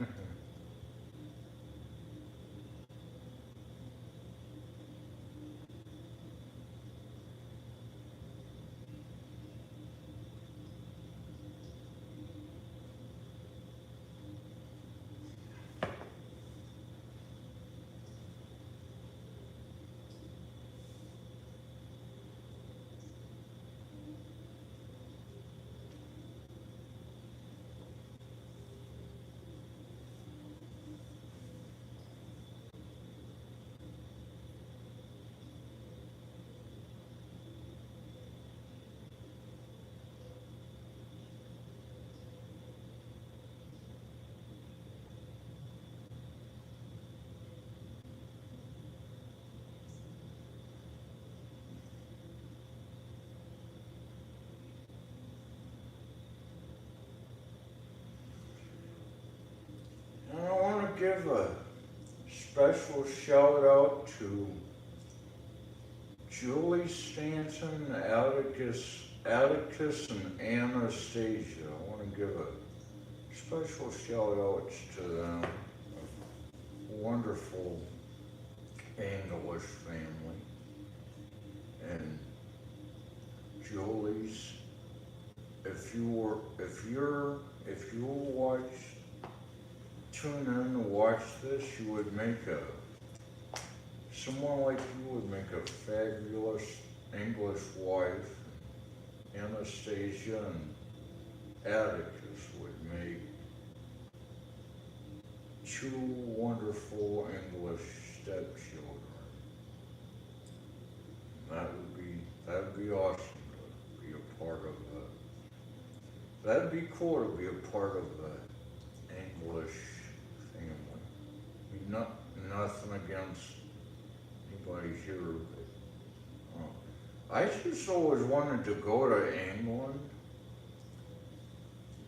And I want to give a special shout out to Julie Stanton, Atticus, and Anastasia. I want to give a special shout out to them. A wonderful English family. And Julie's, if you tune in to watch this, you would make someone like you would make a fabulous English wife. Anastasia and Atticus would make two wonderful English stepchildren. That'd be awesome to be a part of that. That'd be cool to be a part of the English family. Nothing against anybody here, but I just always wanted to go to England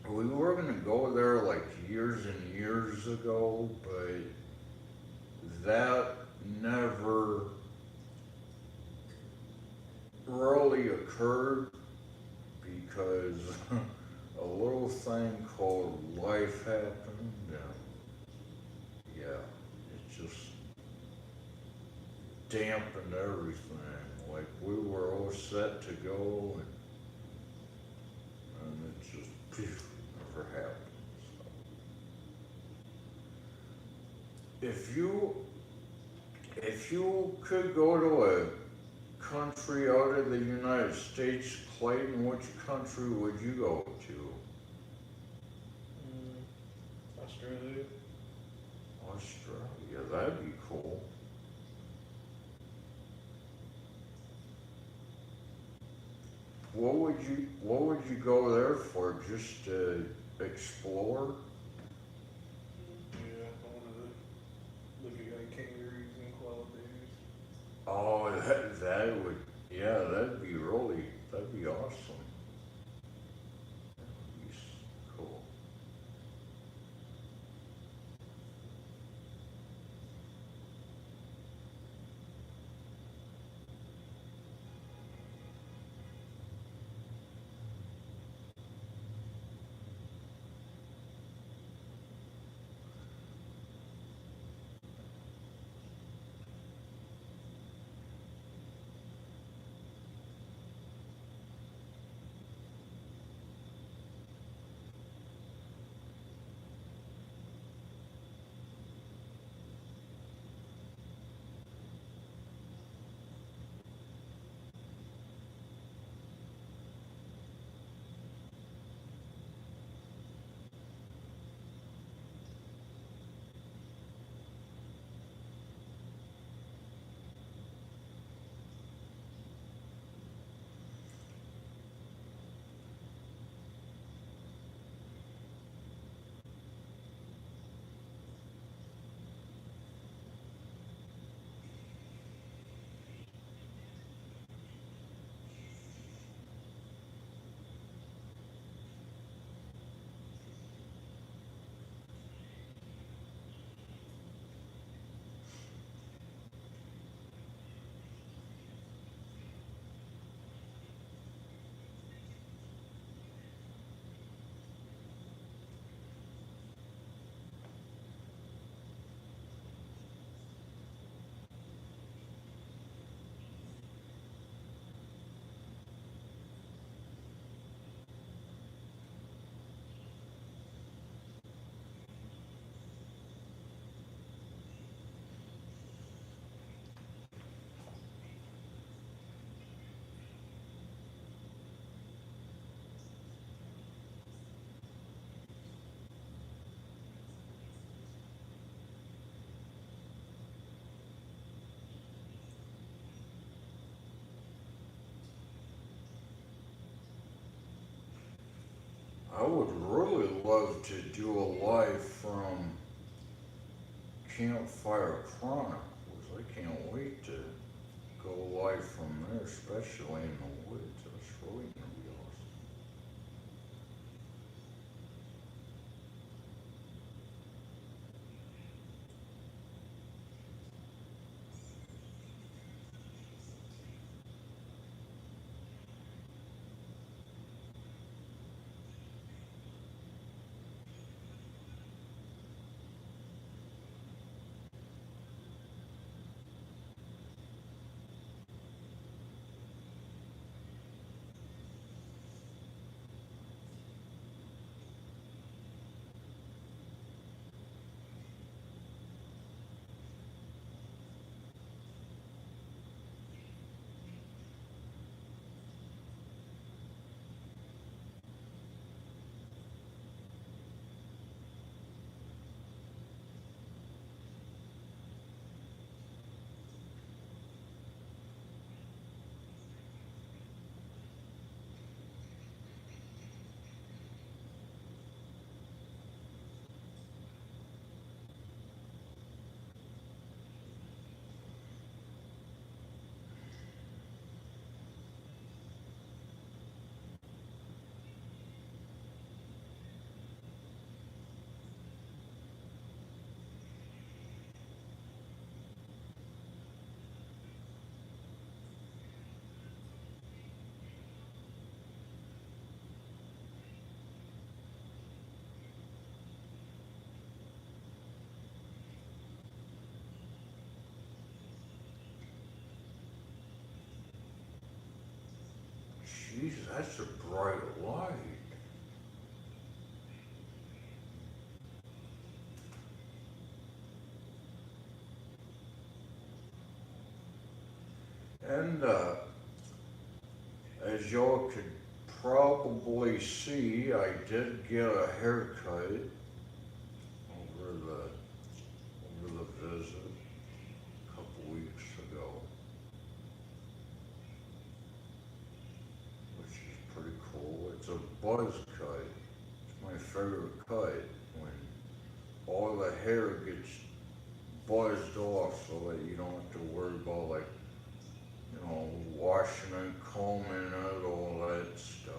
We were gonna go there like years and years ago, but that never really occurred because a little thing called life happened, and yeah, it just dampened everything. Like we were all set to go, and it just never happened. So, if you could go to a country out of the United States, Clayton, which country would you go to? Australia. Australia, that'd be cool. What would you go there for? Just to explore? Yeah, I want to look at like kangaroos and koala bears. Oh, that would, yeah, that'd be awesome. That'd be cool. I would really love to do a live from Campfire Chronicles. I can't wait to go live from there, especially in the woods. That's really gonna be awesome. geez, that's a bright light. And as y'all could probably see, I did get a haircut over the visit a couple weeks ago, which is pretty cool. It's a buzz cut. It's my favorite cut when all the hair gets buzzed off so that you don't have to worry about like, you know, washing and combing it, all that stuff.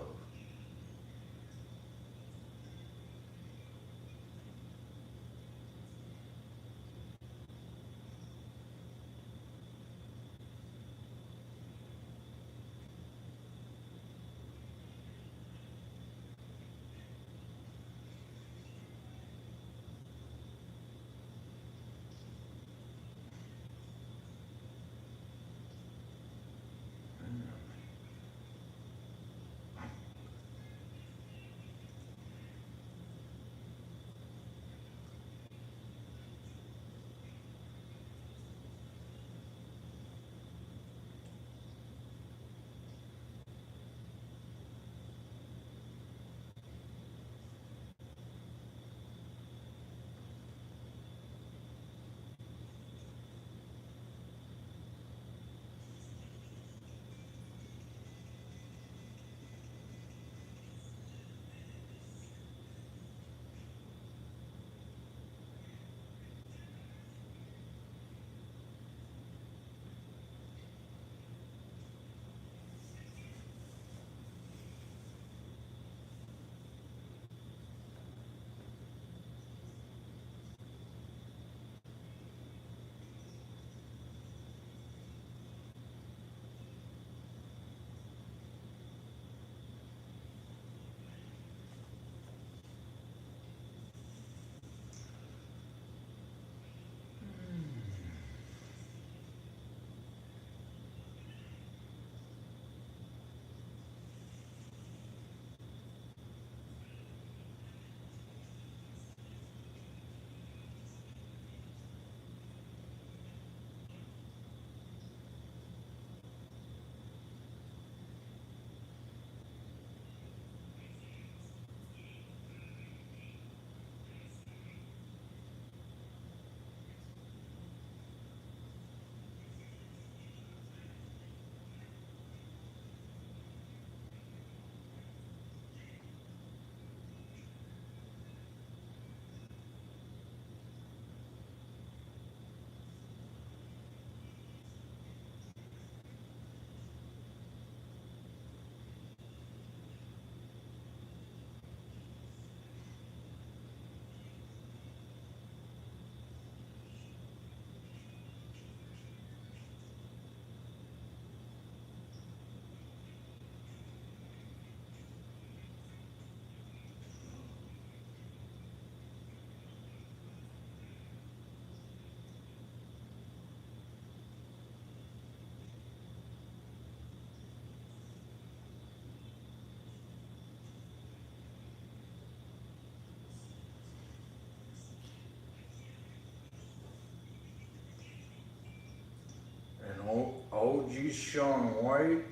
And OG Sean White,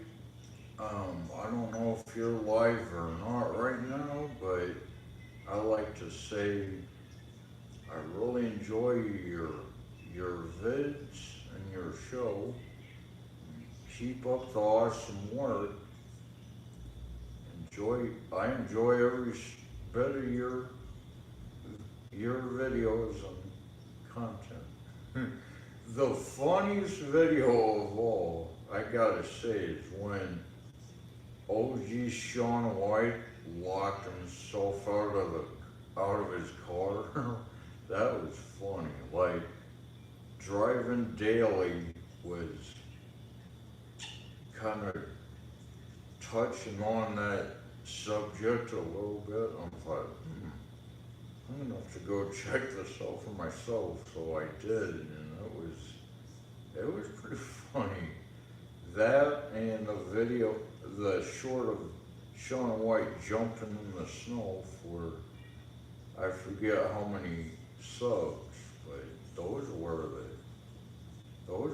I don't know if you're live or not right now, but I like to say I really enjoy your vids and your show. Keep up the awesome work. I enjoy every bit of your videos and content. The funniest video of all, I gotta say, is when OG Sean White locked himself out of his car. That was funny. Like driving daily was kind of touching on that subject a little bit. I'm like, I'm gonna have to go check this out for myself. So I did, and it was pretty funny That and the video, the short of Shaun White jumping in the snow for, I forget how many subs, but those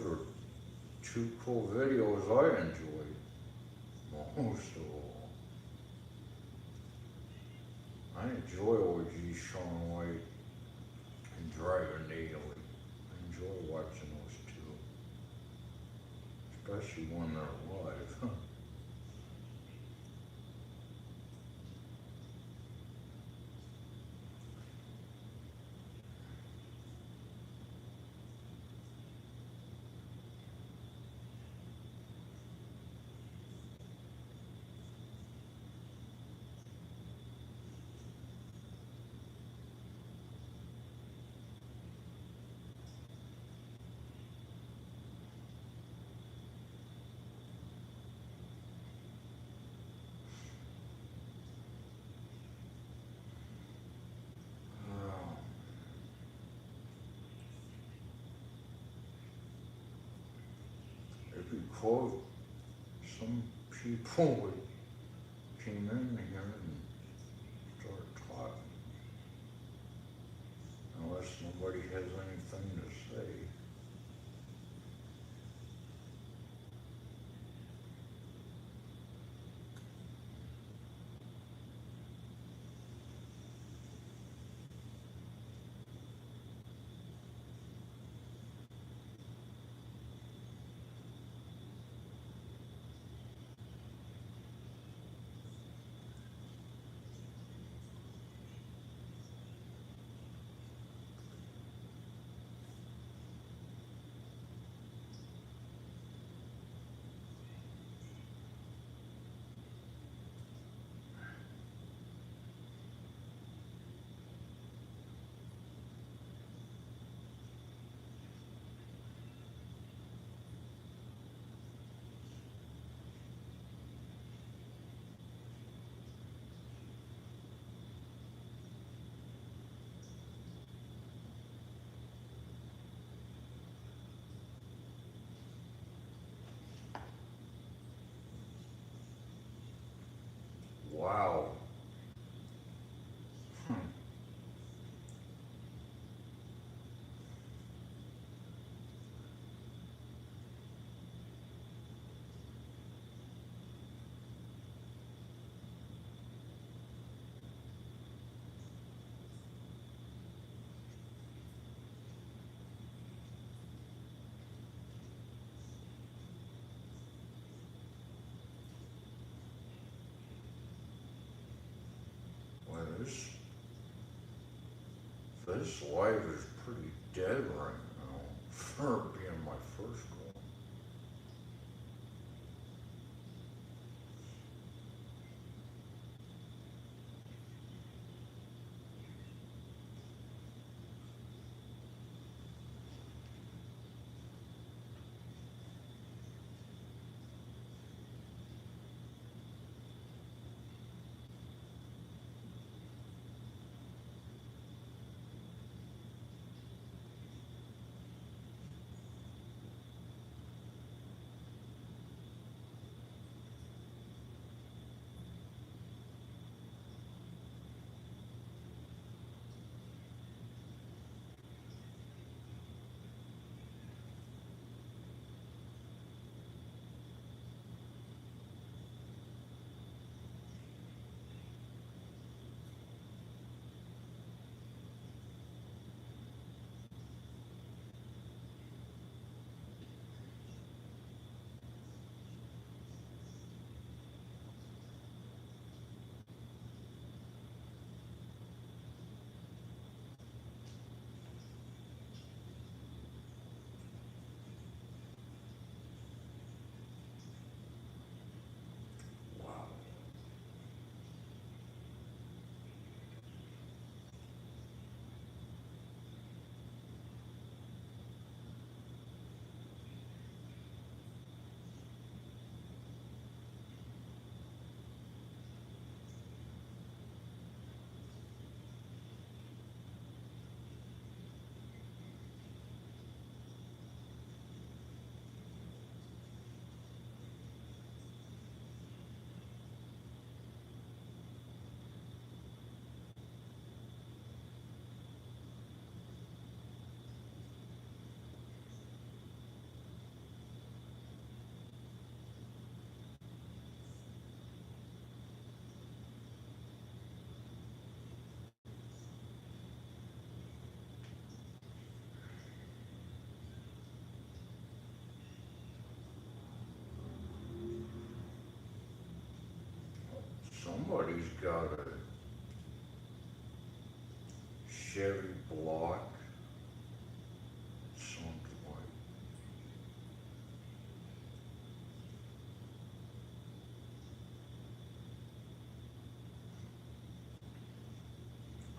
were two cool videos I enjoyed most of all. I enjoy OG Shaun White and Dragon Daily. I enjoy watching those two, especially when they're live. Uh, It'd be cool if some people would came in here and started talking, unless nobody has anything to say. Wow. Hmm. Well, this life is pretty dead right now for being my first one. somebody's got a Chevy Block. Something like.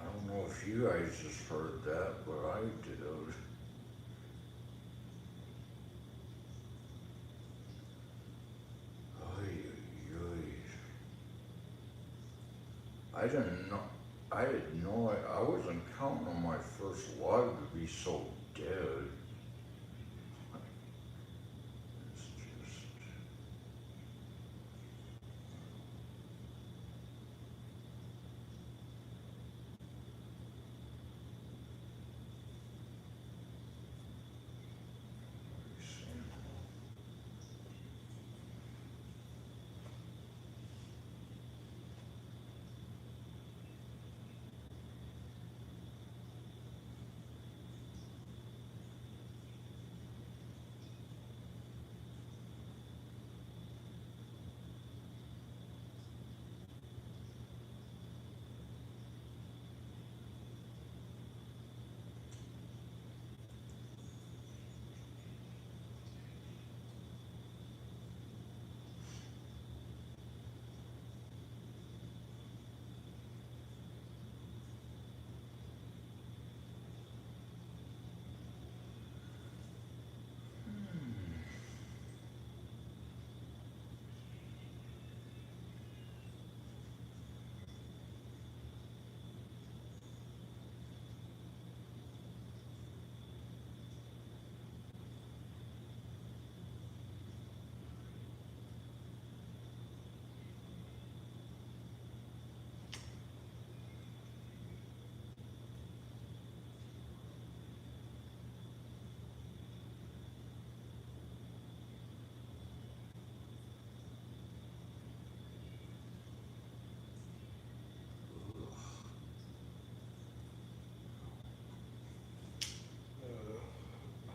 I don't know if you guys just heard that, but I did. Ay, ay, ay. I didn't know. I didn't know. I wasn't counting on my first log to be so dead. It's just. Let me see.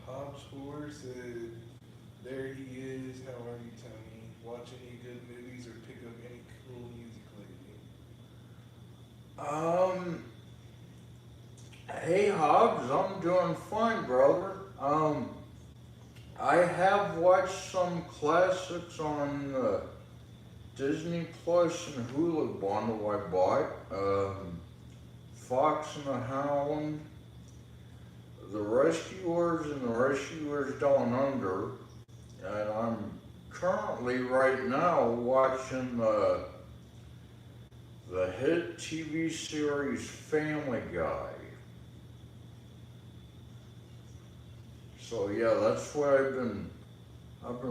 Hobbs Horror said, "There he is. How are you, Tony? Watch any good movies or pick up any cool music lately?" Hey Hobbs, I'm doing fine, brother. I have watched some classics on Disney Plus and Hulu bundle I bought. Fox and the Hound, The Rescuers and The Rescuers Down Under. And I'm currently right now watching the hit TV series Family Guy. So yeah, that's what I've been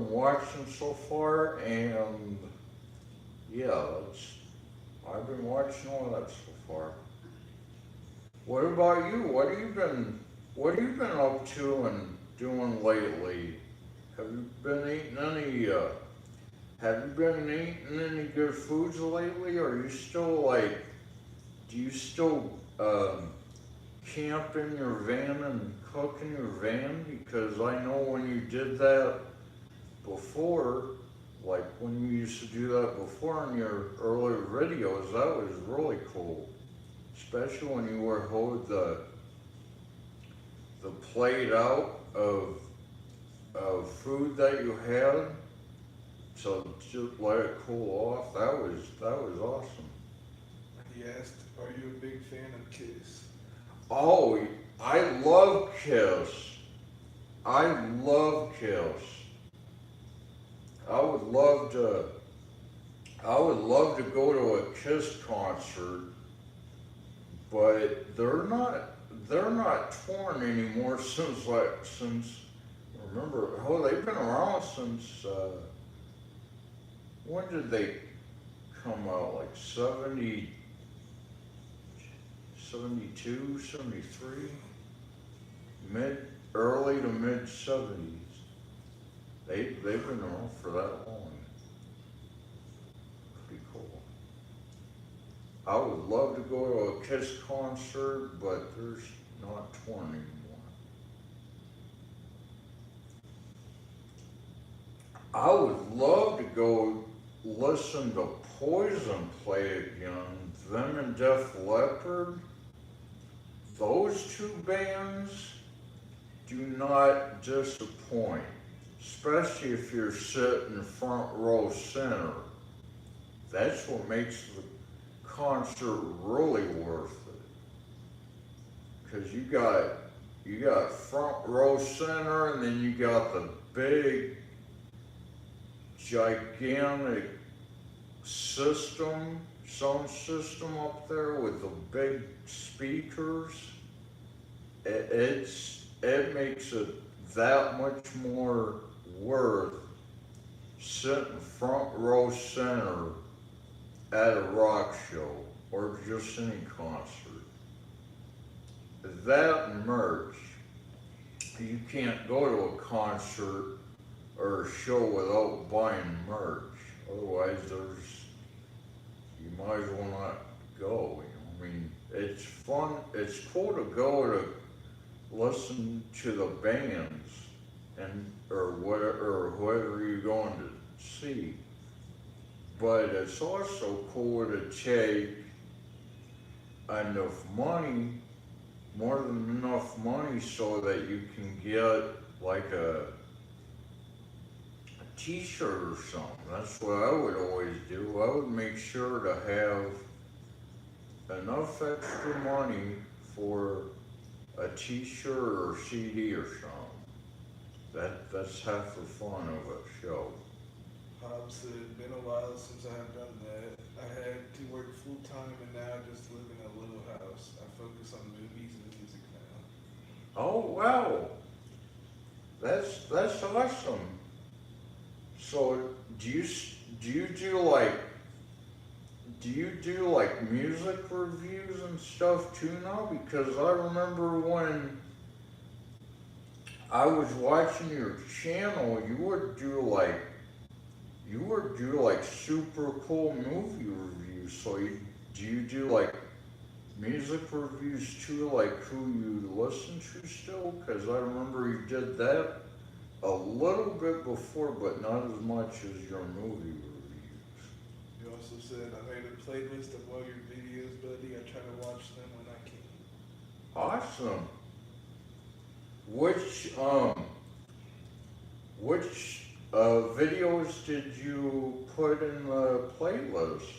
watching so far, and yeah, I've been watching all that so far. What about you? What have you been up to and doing lately? Have you been eating any good foods lately, or are you still do you still camp in your van and cook in your van? Because I know when you did that before, like when you used to do that before in your earlier videos, that was really cool. Especially when you would hold the plate out of food that you had, so just let it cool off. That was awesome. He asked, "Are you a big fan of Kiss?" Oh, I love Kiss. I love Kiss. I would love to. I would love to go to a Kiss concert, but they're not touring anymore since remember, they've been around since when did they come out? Like 70, 72, 73, early to mid 70s. They've been around for that long. Pretty cool. I would love to go to a Kiss concert, but there's not touring anymore. I would love to go listen to Poison play again, them and Def Leppard, those two bands do not disappoint, especially if you're sitting front row center. That's what makes the concert really worth it. Cause you got front row center, and then you got the big, gigantic sound system up there with the big speakers. It makes it that much more worth sitting front row center at a rock show or just any concert. That and merch. You can't go to a concert or a show without buying merch. Otherwise, you might as well not go. I mean, it's fun. It's cool to go to listen to the bands or whoever you're going to see. But it's also cool to take enough money, more than enough money, so that you can get like a t-shirt or something. That's what I would always do. I would make sure to have enough extra money for a t-shirt or CD or something. That's half the fun of a show. Hobbs said, been a while since I have done that. I had to work full time and now I just live in a little house. I focus on movies and music now. Oh wow, that's awesome. So do you do like music reviews and stuff too now? Because I remember when I was watching your channel, you would do like super cool movie reviews. So do you do like music reviews too, like who you listen to still? Because I remember you did that a little bit before, but not as much as your movie reviews. You also said, I made a playlist of all your videos, buddy. I try to watch them when I can. Awesome. Which videos did you put in the playlist?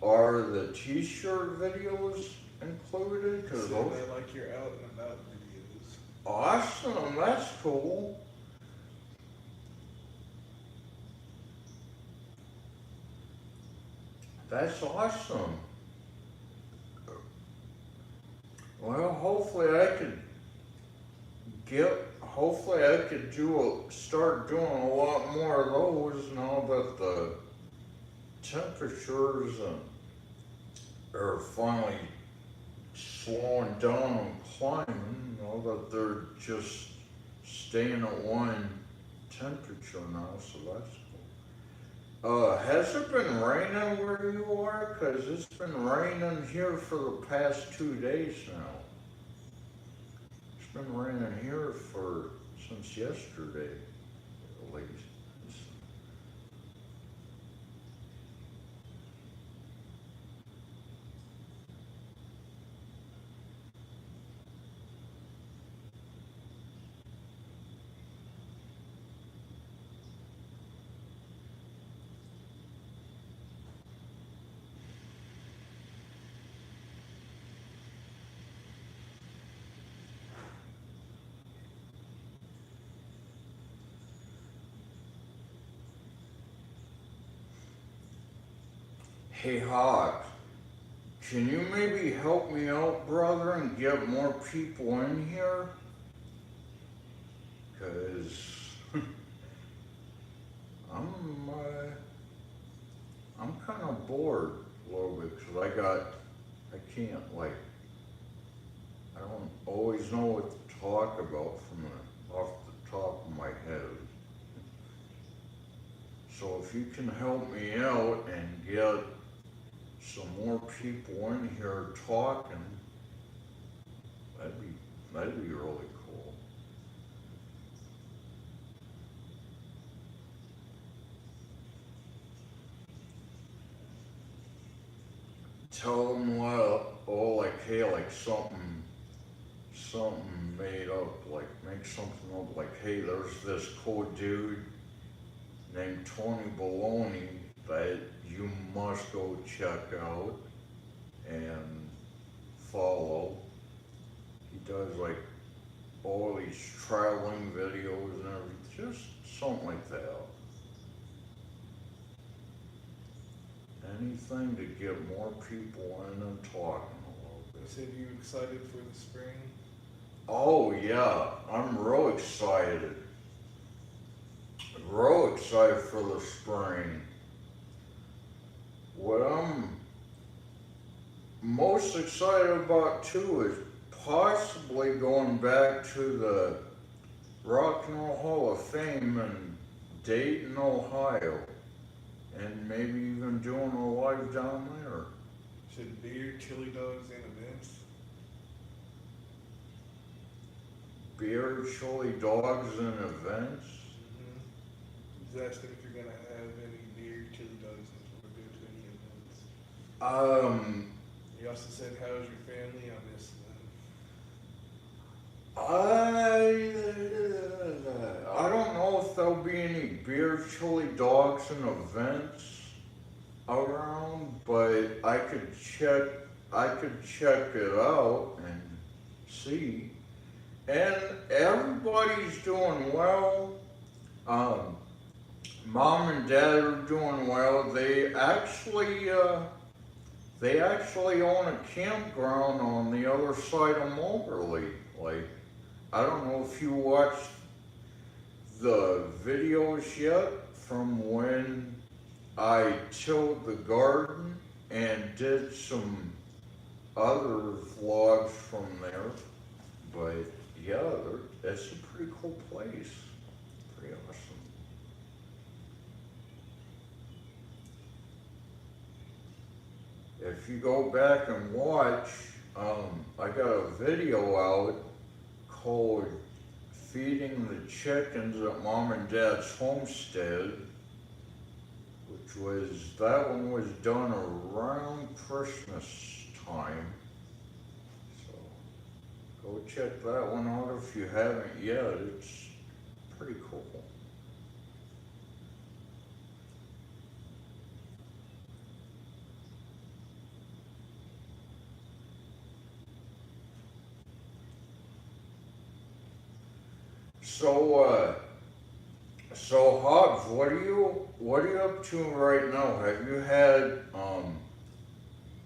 Are the t-shirt videos included? So I like your out and about videos. Awesome, that's cool. That's awesome. Well, hopefully I could start doing a lot more of those now that the temperatures are finally slowing down and climbing. You know that they're just staying at one temperature now, so that's cool. Has it been raining where you are? Cause it's been raining here for the past 2 days now. It's been raining here since yesterday, at least. Hey Hawk, can you maybe help me out, brother, and get more people in here? Cause I'm kind of bored a little bit, cause I can't like, I don't always know what to talk about off the top of my head. So if you can help me out and get some more people in here talking, that'd be really cool. tell them like, hey, like something made up, like make something up, like, hey, there's this cool dude named Tony Baloney that you must go check out and follow. He does like all these traveling videos and everything, just something like that. Anything to get more people in and talking a little You bit. said you were excited for the spring. Oh yeah, I'm real excited. Real excited for the spring. What I'm most excited about too is possibly going back to the Rock and Roll Hall of Fame in Dayton, Ohio, and maybe even doing a live down there. Should beer, chili dogs, and events. Beer, chili dogs, and events. He's asking if you're gonna have any beer, chili dogs, and if we're going to any events. He also said, "How's your family?" I miss them. I don't know if there'll be any beer, chili dogs, and events around, but I could check. It out and see. And everybody's doing well. Mom and Dad are doing well. They actually own a campground on the other side of Moberly. Like, I don't know if you watched the videos yet from when I tilled the garden and did some other vlogs from there. But yeah, it's a pretty cool place. Pretty awesome. If you go back and watch, I got a video out called Feeding the Chickens at Mom and Dad's Homestead, that one was done around Christmas time. So go check that one out if you haven't yet. It's pretty cool. So Hobbs, what are you up to right now?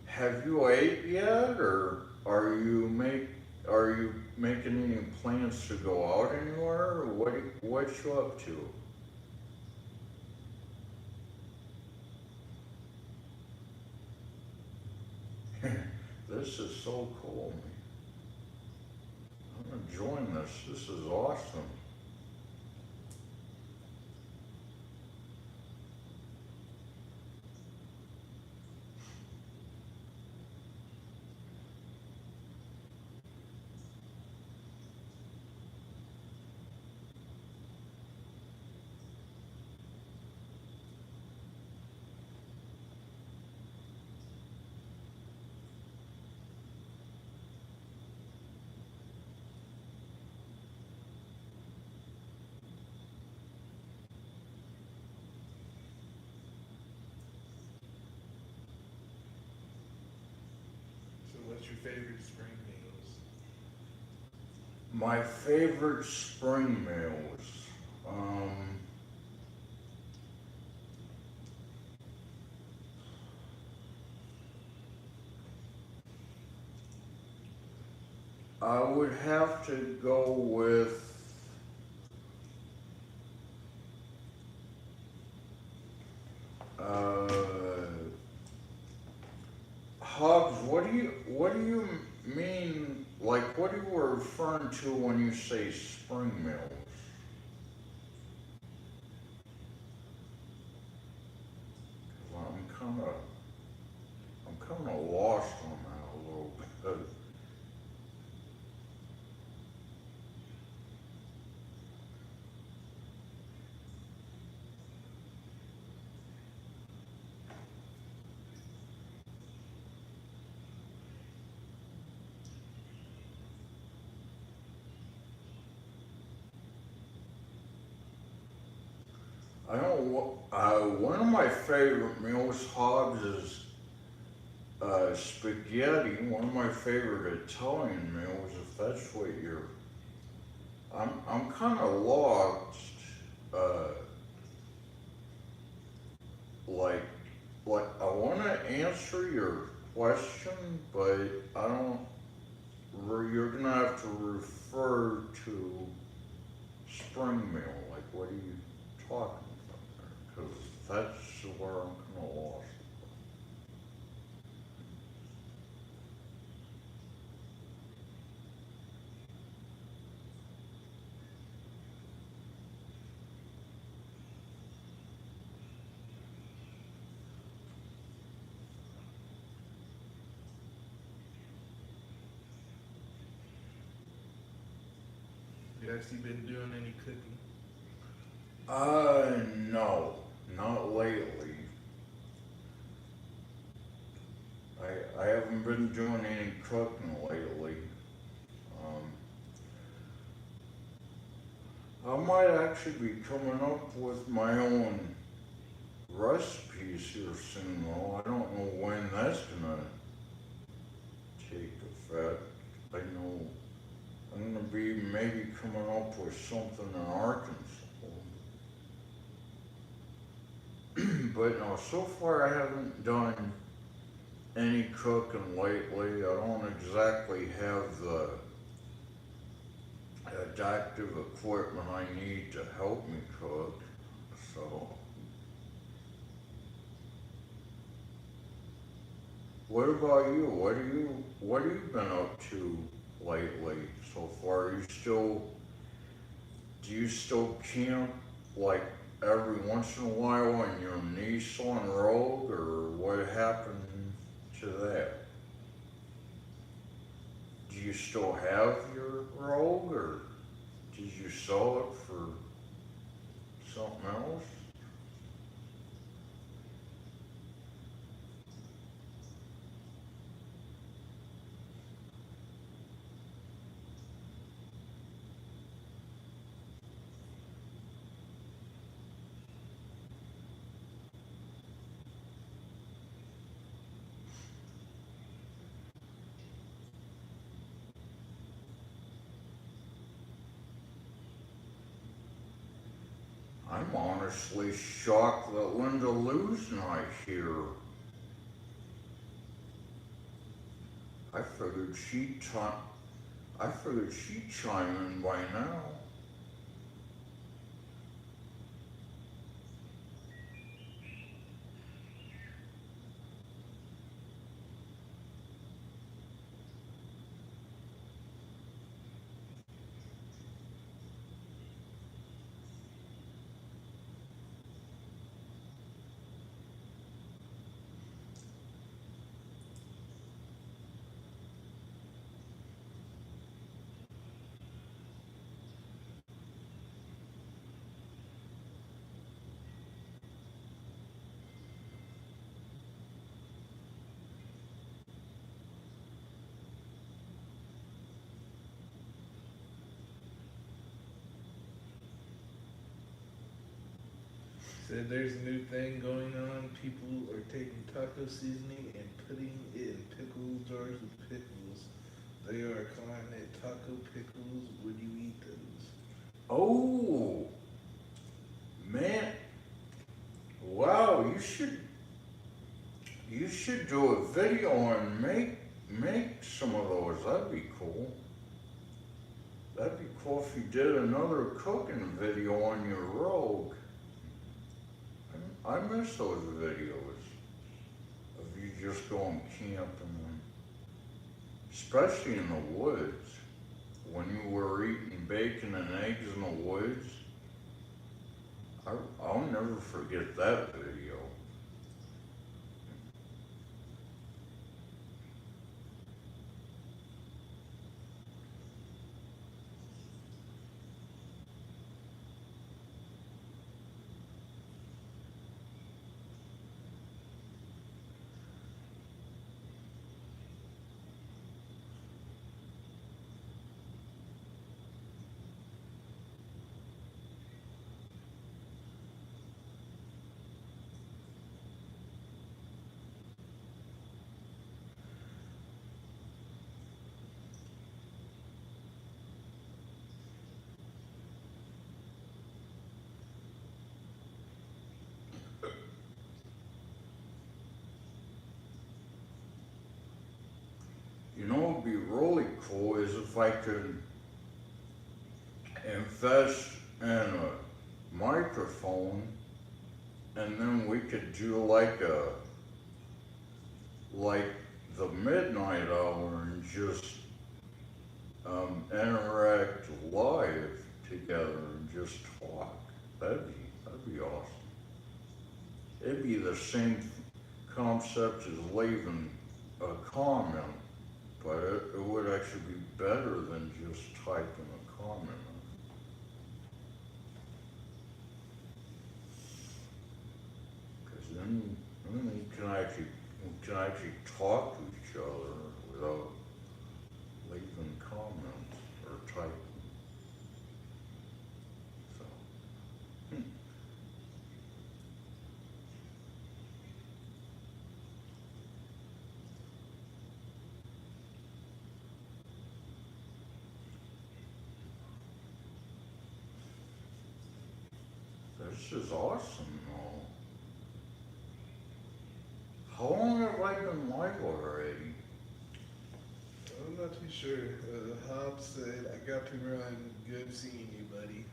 Have you ate yet, or are you making any plans to go out anywhere, or what you up to? This is so cool, man. I'm enjoying this. This is awesome. So, what's your favorite spring meals? My favorite spring meals. I would have to go with Hobbs. What do you mean? Like, what are you referring to when you say spring meals? I'm kind of lost on that a little bit. I don't, one of my favorite meals, Hobbs, is spaghetti. One of my favorite Italian meals, if that's what you're. I'm kind of lost. Uh, like, I want to answer your question, but I don't. You're gonna have to refer to spring meal. Like, what are you talking about there? Because that's where I'm kind of lost. You actually been doing any cooking? No, not lately. I haven't been doing any cooking lately. Um, I might actually be coming up with my own recipes here soon, though. I don't know when that's gonna take effect. I know I'm gonna be maybe coming up with something in Arkansas. But no, so far I haven't done any cooking lately. I don't exactly have the adaptive equipment I need to help me cook. So, what about you? What have you been up to lately so far? Do you still camp like every once in a while on your Nissan Rogue, or what happened to that? Do you still have your Rogue, or did you sell it for something else? I'm honestly shocked that Linda Lou's not here. I figured I figured she'd chime in by now. Said there's a new thing going on. People are taking taco seasoning and putting it in pickle jars with pickles. They are calling it taco pickles. Would you eat those? Oh, man. Wow, you should do a video and make some of those. That'd be cool. That'd be cool if you did another cooking video on your Rogue. I miss those videos of you just going camping, especially in the woods. When you were eating bacon and eggs in the woods, I'll never forget that video. really cool is if I could invest in a microphone and then we could do like the midnight hour and just interact live together and just talk. That'd be awesome. It'd be the same concept as leaving a comment, but it would actually be better than just typing a comment. Because then we can actually talk to each other without leaving comments or typing. So, this is awesome, though. How long have I been live already? I'm not too sure. Hobbs said, I got to run. Good seeing you, buddy.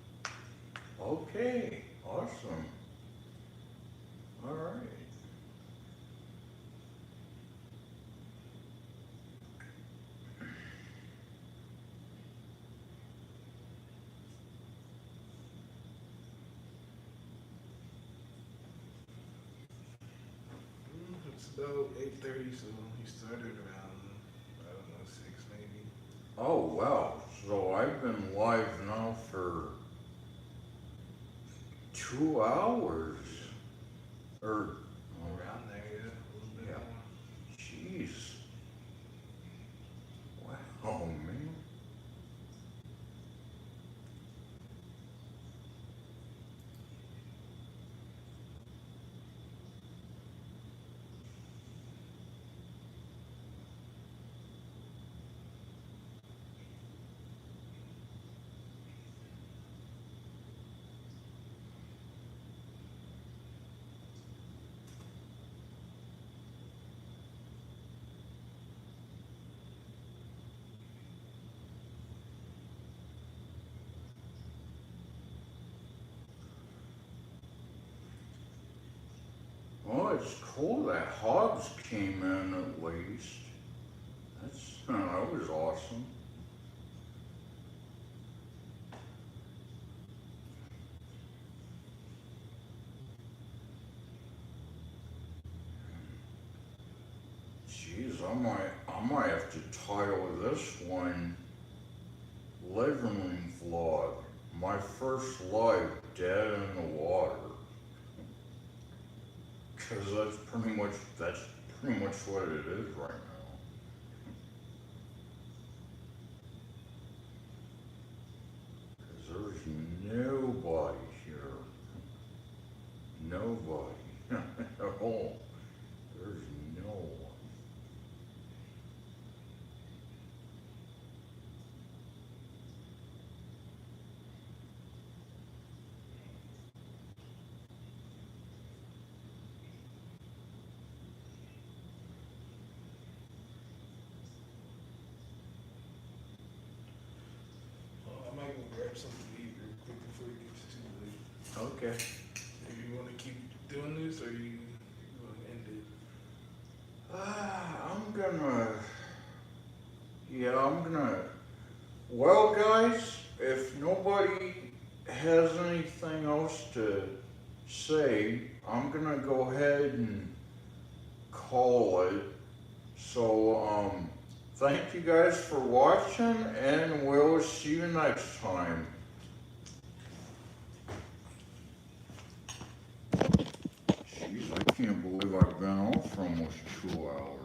Okay, awesome. All right. It's about 8:30, so he started around, I don't know, 6 maybe. Oh, wow. So I've been live now for 2 hours. Or, Around there, yeah. A little bit Yeah. more. jeez. Wow, man. Well, it's cool that Hobbs came in at least. That was awesome. Jeez, I might have to title this one Living Room Vlog. My first live dead in the water. Cause that's pretty much what it is right now. Cause there's nobody here. Nobody at all. There's no one. Well, I might go grab something to eat real quick before it gets too late. Okay. Do you want to keep doing this, or you want to end it? I'm gonna, well guys, if nobody has anything else to say, I'm gonna go ahead and call it. So, thank you guys for watching and we'll see you next time. Jeez, I can't believe I've been on for almost 2 hours.